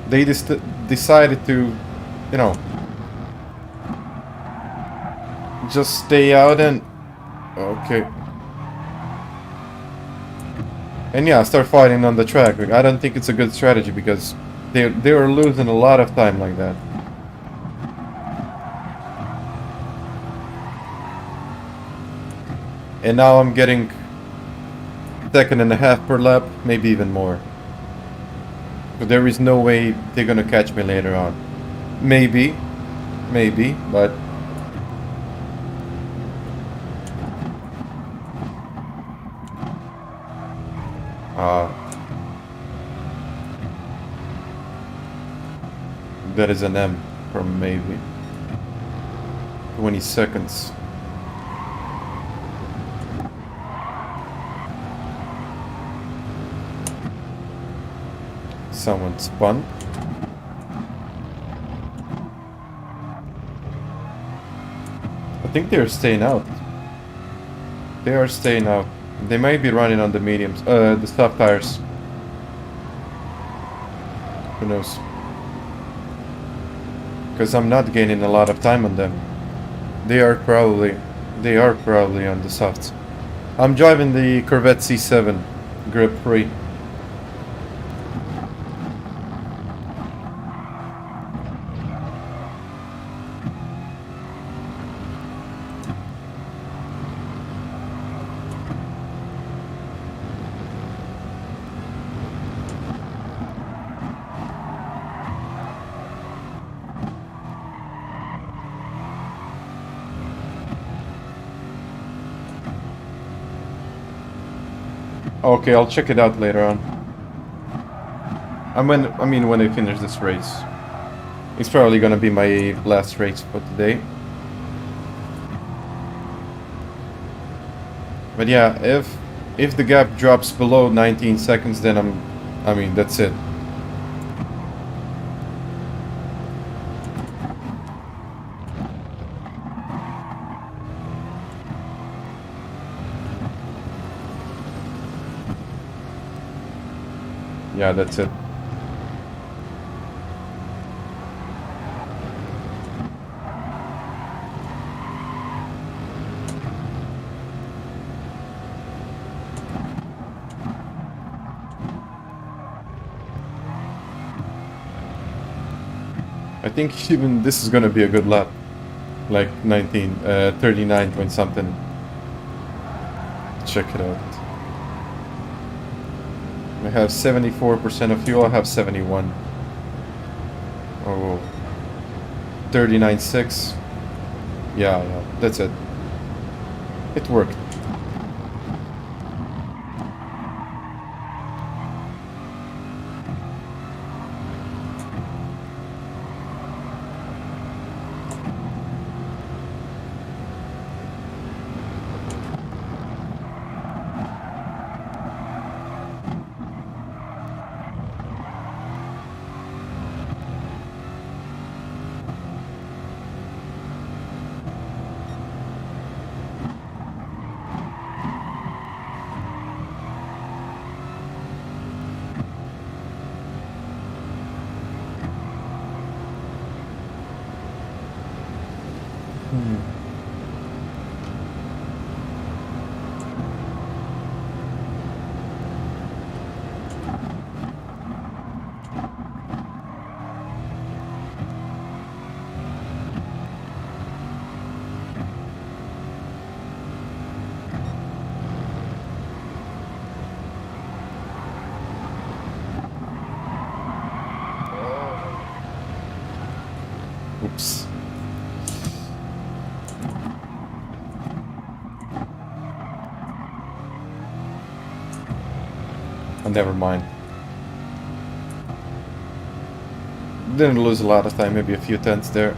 They decided to, you know, just stay out and... Okay. And yeah, start fighting on the track. I don't think it's a good strategy because they were losing a lot of time like that. And now I'm getting 2.5 per lap, maybe even more. But there is no way they're gonna catch me later on. Maybe, but... that is an M from maybe 20 seconds. Someone spun. I think they're staying out. They are staying out. They might be running on the mediums, the soft tires. Who knows? Because I'm not gaining a lot of time on them. They are probably on the softs. I'm driving the Corvette C7 grip free. Okay, I'll check it out later on. I mean when I finish this race. It's probably gonna be my last race for today. But yeah, if the gap drops below 19 seconds, then I mean that's it. Yeah, that's it. I think even this is gonna be a good lap. Like 39 point something. Check it out. I have 74% of fuel, I have 71. Oh, 39.6. Yeah, that's it. It worked. Oops. Oh, never mind. Didn't lose a lot of time, maybe a few tenths there.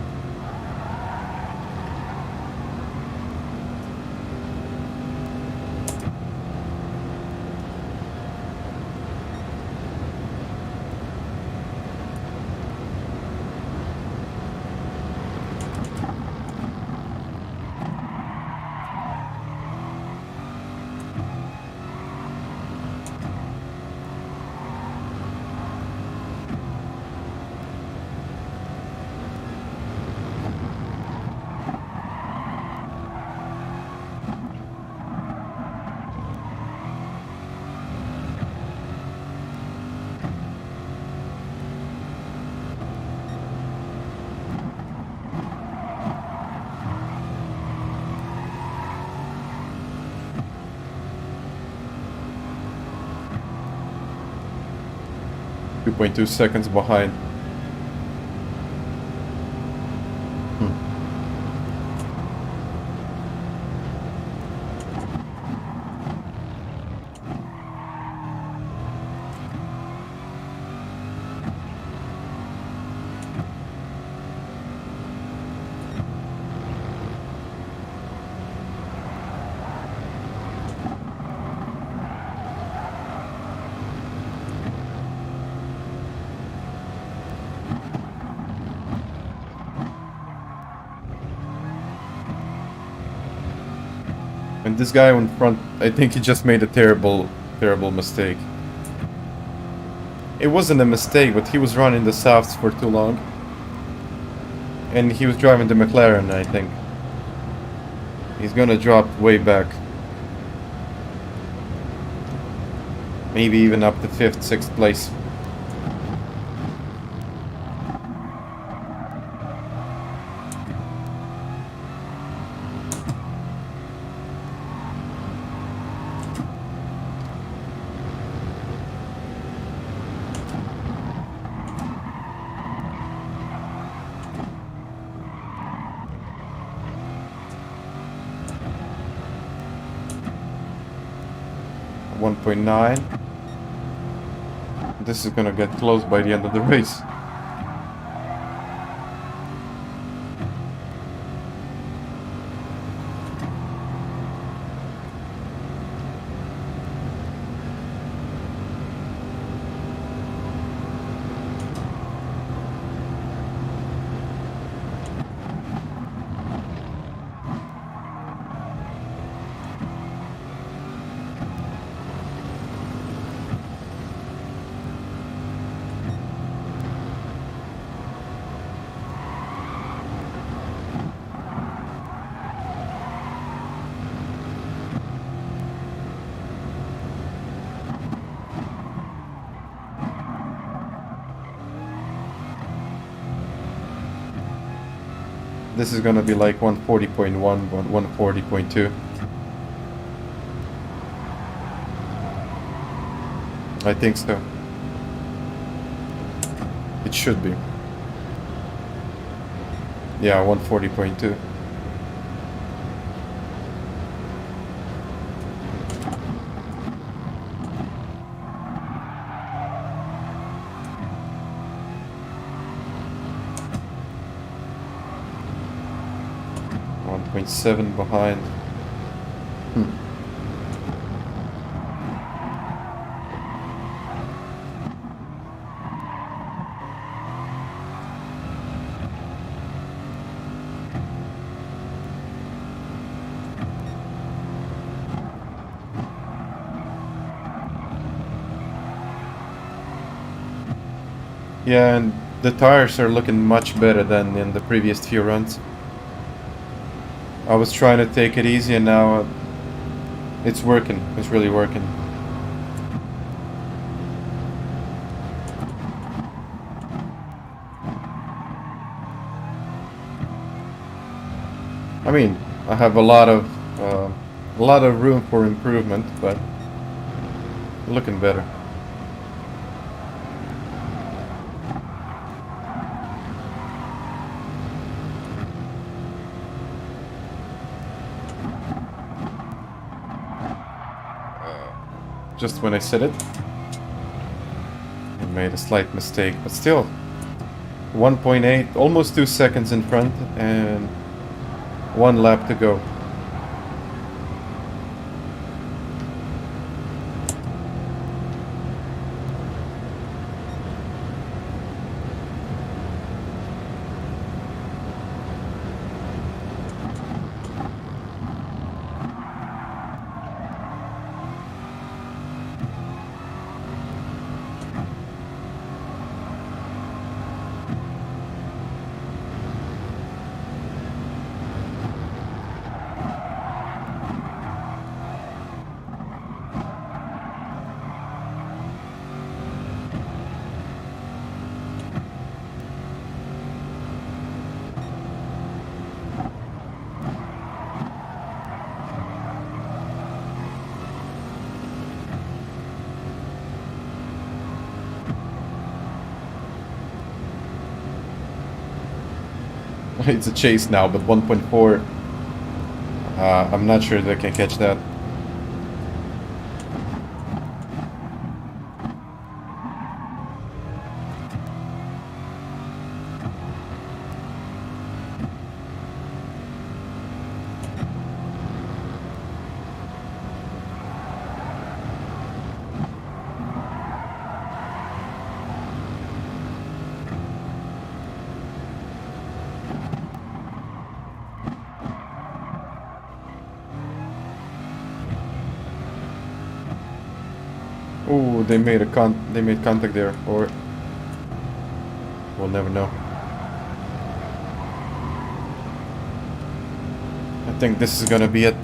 .2 seconds behind. Hmm. And this guy in front, I think he just made a terrible mistake. It wasn't a mistake, but he was running the softs for too long. And he was driving the McLaren, I think. He's gonna drop way back. Maybe even up to 5th, 6th place. .9. This is gonna get close by the end of the race. This is gonna be like 140.1, 140.2. I think so. It should be. Yeah, 140.2. .7 behind. Yeah, and the tires are looking much better than in the previous few runs. I was trying to take it easy and now it's working. It's really working. I mean, I have a lot of room for improvement, but looking better. just when I said it. I made a slight mistake, but still. 1.8, almost 2 seconds in front, and 1 lap to go. It's a chase now, but 1.4. I'm not sure that I can catch that. Oh, they made contact there, or we'll never know. I think this is gonna be it.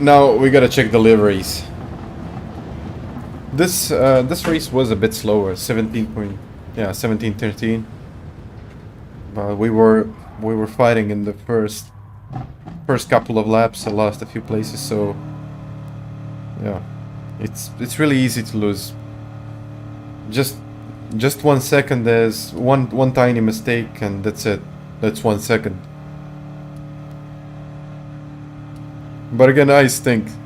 Now we gotta check the liveries. This race was a bit slower, 17:13. But we were fighting in the first couple of laps. I lost a few places, so yeah. It's really easy to lose. Just 1 second, there's one tiny mistake, and that's it. That's 1 second. But again, nice. Thanks,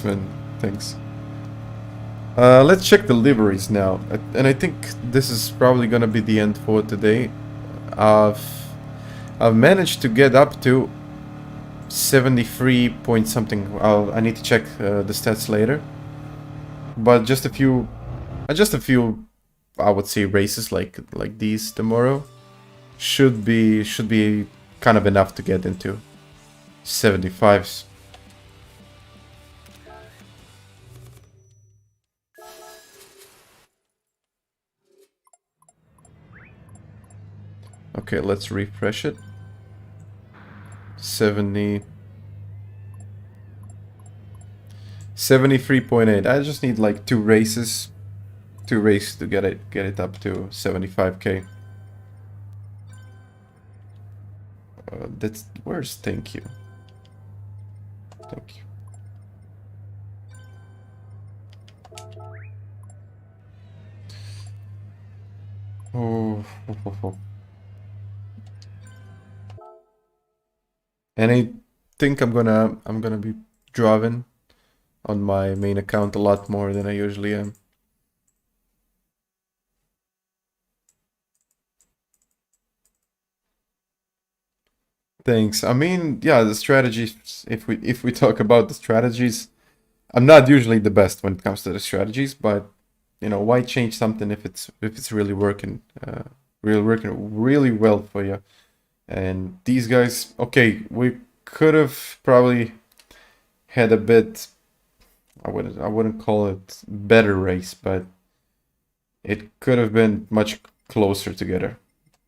man. Thanks. Let's check the liveries now, and I think this is probably gonna be the end for today. I've managed to get up to 73 point something. I need to check the stats later. But just a few, I would say, races like these tomorrow should be kind of enough to get into 75s. Okay, let's refresh it. 73.8. I just need like 2 races to get it up to 75k. Where's thank you. Oh. And I think I'm gonna be driving on my main account a lot more than I usually am. Thanks. I mean, yeah, the strategies, if we talk about the strategies, I'm not usually the best when it comes to the strategies, but you know, why change something if it's really working really well for you? And these guys, okay, we could have probably had a bit, I wouldn't call it better race, but it could have been much closer together.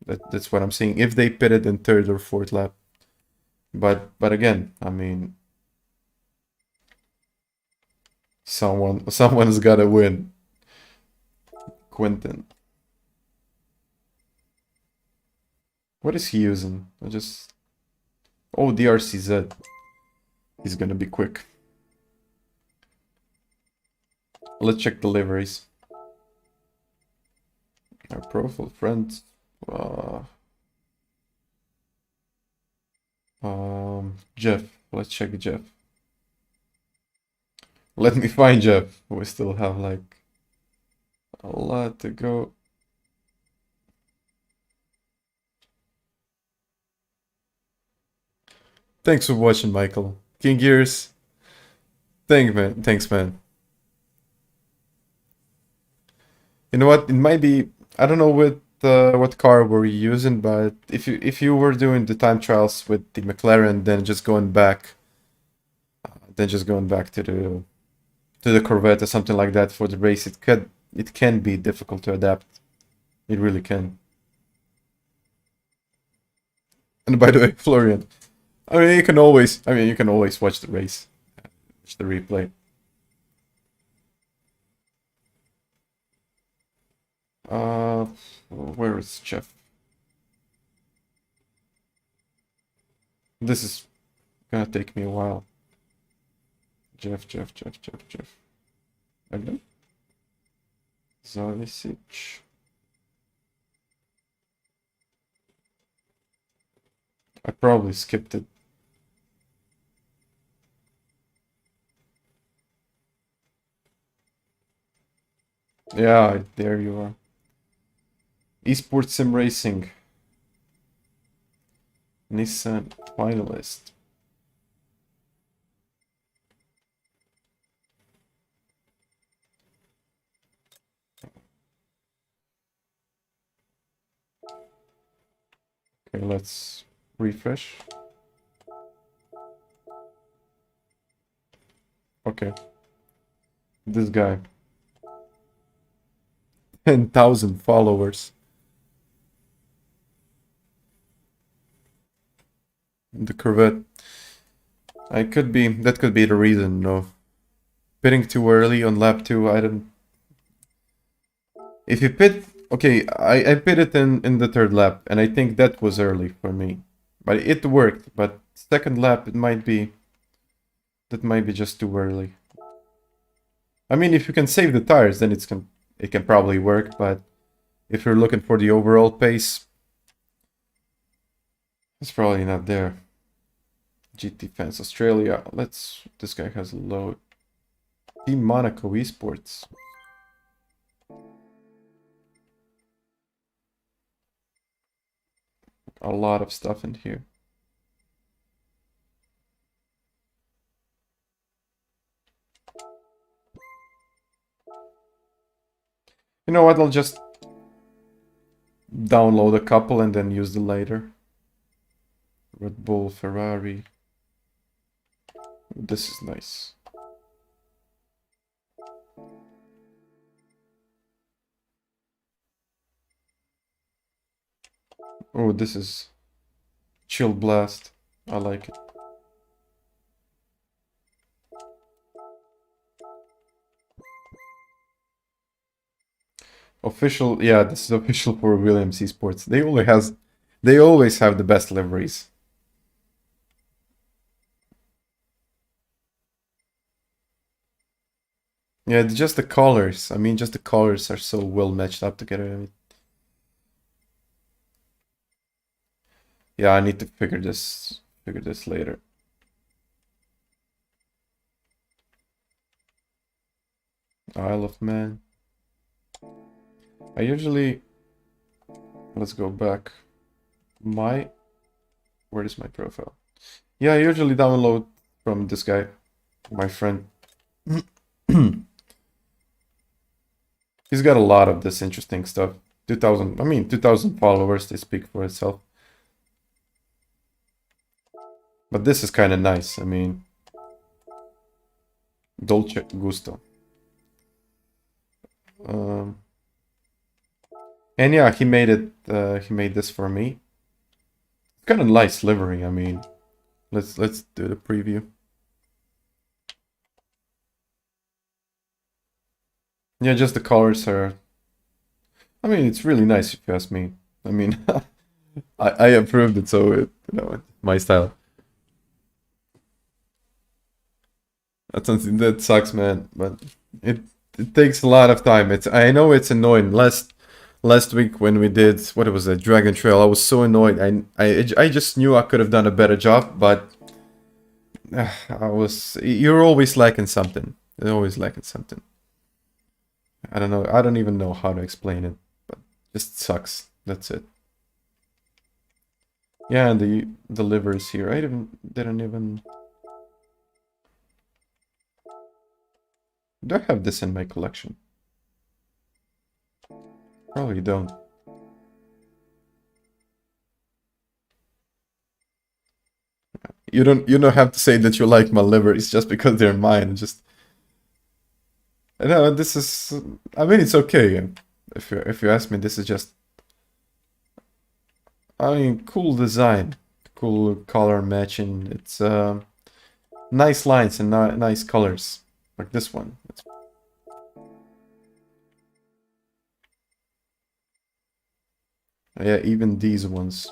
That's what I'm saying. If they pitted in 3rd or 4th lap. But again, I mean, someone's gotta win. Quentin. What is he using? Oh, the RCZ. He's gonna be quick. Let's check the liveries. Our profile friend. Jeff. Let's check Jeff. Let me find Jeff. We still have like a lot to go. Thanks for watching, Michael. King Gears. Thanks, man. You know what? It might be. I don't know what car were you using, but if you were doing the time trials with the McLaren, then just going back to the Corvette or something like that for the race, it can be difficult to adapt. It really can. And by the way, Florian, you can always watch the race, watch the replay. Uh, where is Jeff? This is gonna take me a while. Jeff. Hello? Zavisic. I probably skipped it. Yeah, there you are. Esports Sim Racing. Nissan finalist. Okay, let's refresh. Okay. This guy. 10,000 followers. The Corvette. That could be the reason, no. Pitting too early on lap 2, I don't... If you pit... Okay, I pitted in the 3rd lap, and I think that was early for me. But it worked, but 2nd lap, that might be just too early. I mean, if you can save the tires, then it can probably work, but if you're looking for the overall pace, it's probably not there. GT Fans Australia. This guy has a load. Team Monaco Esports. A lot of stuff in here. You know what? I'll just download a couple and then use them later. Red Bull, Ferrari. This is nice. Oh, this is Chill Blast. I like it. Official, yeah, this is official for Williams Esports. They always have the best liveries. Yeah, just the colors. I mean, just the colors are so well matched up together. Yeah, I need to figure this later. Isle of Man. I usually... Let's go back. Where is my profile? Yeah, I usually download from this guy, my friend. He's got a lot of this interesting stuff. 2,000 followers, they speak for itself. But this is kind of nice, I mean... Dolce Gusto. And yeah, he made this for me. Kind of nice livery, I mean. Let's do the preview. Yeah, just the colors are... I mean, it's really nice if you ask me. I mean, I approved it, so it's my style. That's something that sucks, man, but it takes a lot of time. I know it's annoying. Last week when we did what was it, Dragon Trail, I was so annoyed. I just knew I could have done a better job, but you're always lacking something. They're always lacking something. I don't know. I don't even know how to explain it, but just sucks. That's it. Yeah, and the liveries here. I didn't even. Do I have this in my collection? Probably don't. You don't have to say that you like my liveries just because they're mine. Just no, this is. I mean, it's okay. If you ask me, this is just. I mean, cool design, cool color matching. It's nice lines and nice colors, like this one. Yeah, even these ones,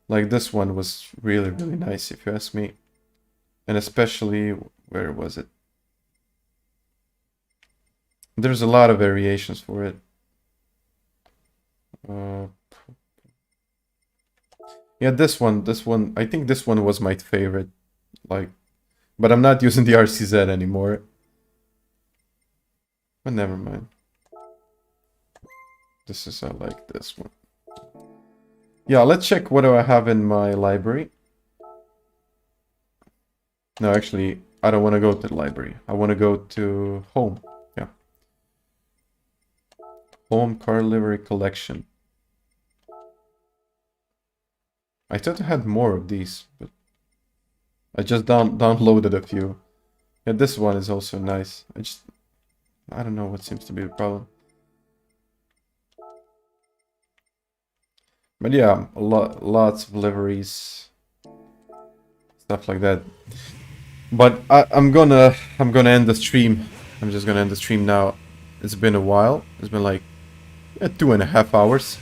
like this one, was really nice if you ask me, and especially where was it? There's a lot of variations for it. Yeah, this one, I think this one was my favorite. Like, but I'm not using the RCZ anymore. But never mind. I like this one. Yeah, let's check what do I have in my library. No, actually, I don't want to go to the library. I want to go to home. Yeah. Home car livery collection. I thought I had more of these, but I just downloaded a few. Yeah, this one is also nice. I don't know what seems to be the problem. But yeah, lots of liveries, stuff like that. But I'm gonna end the stream. I'm just gonna end the stream now. It's been a while. It's been like 2.5 hours.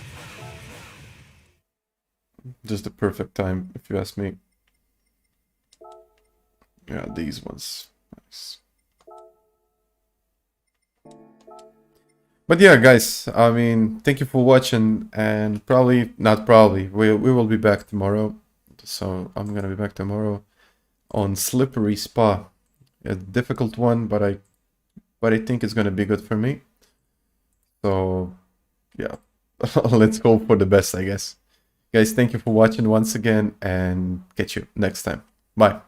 Just the perfect time, if you ask me. Yeah, these ones. Nice. But yeah, guys, I mean, thank you for watching, and not probably, we will be back tomorrow. So I'm gonna be back tomorrow on Slippery Spa. A difficult one, but I think it's gonna be good for me. So yeah, let's hope for the best, I guess. Guys, thank you for watching once again, and catch you next time. Bye.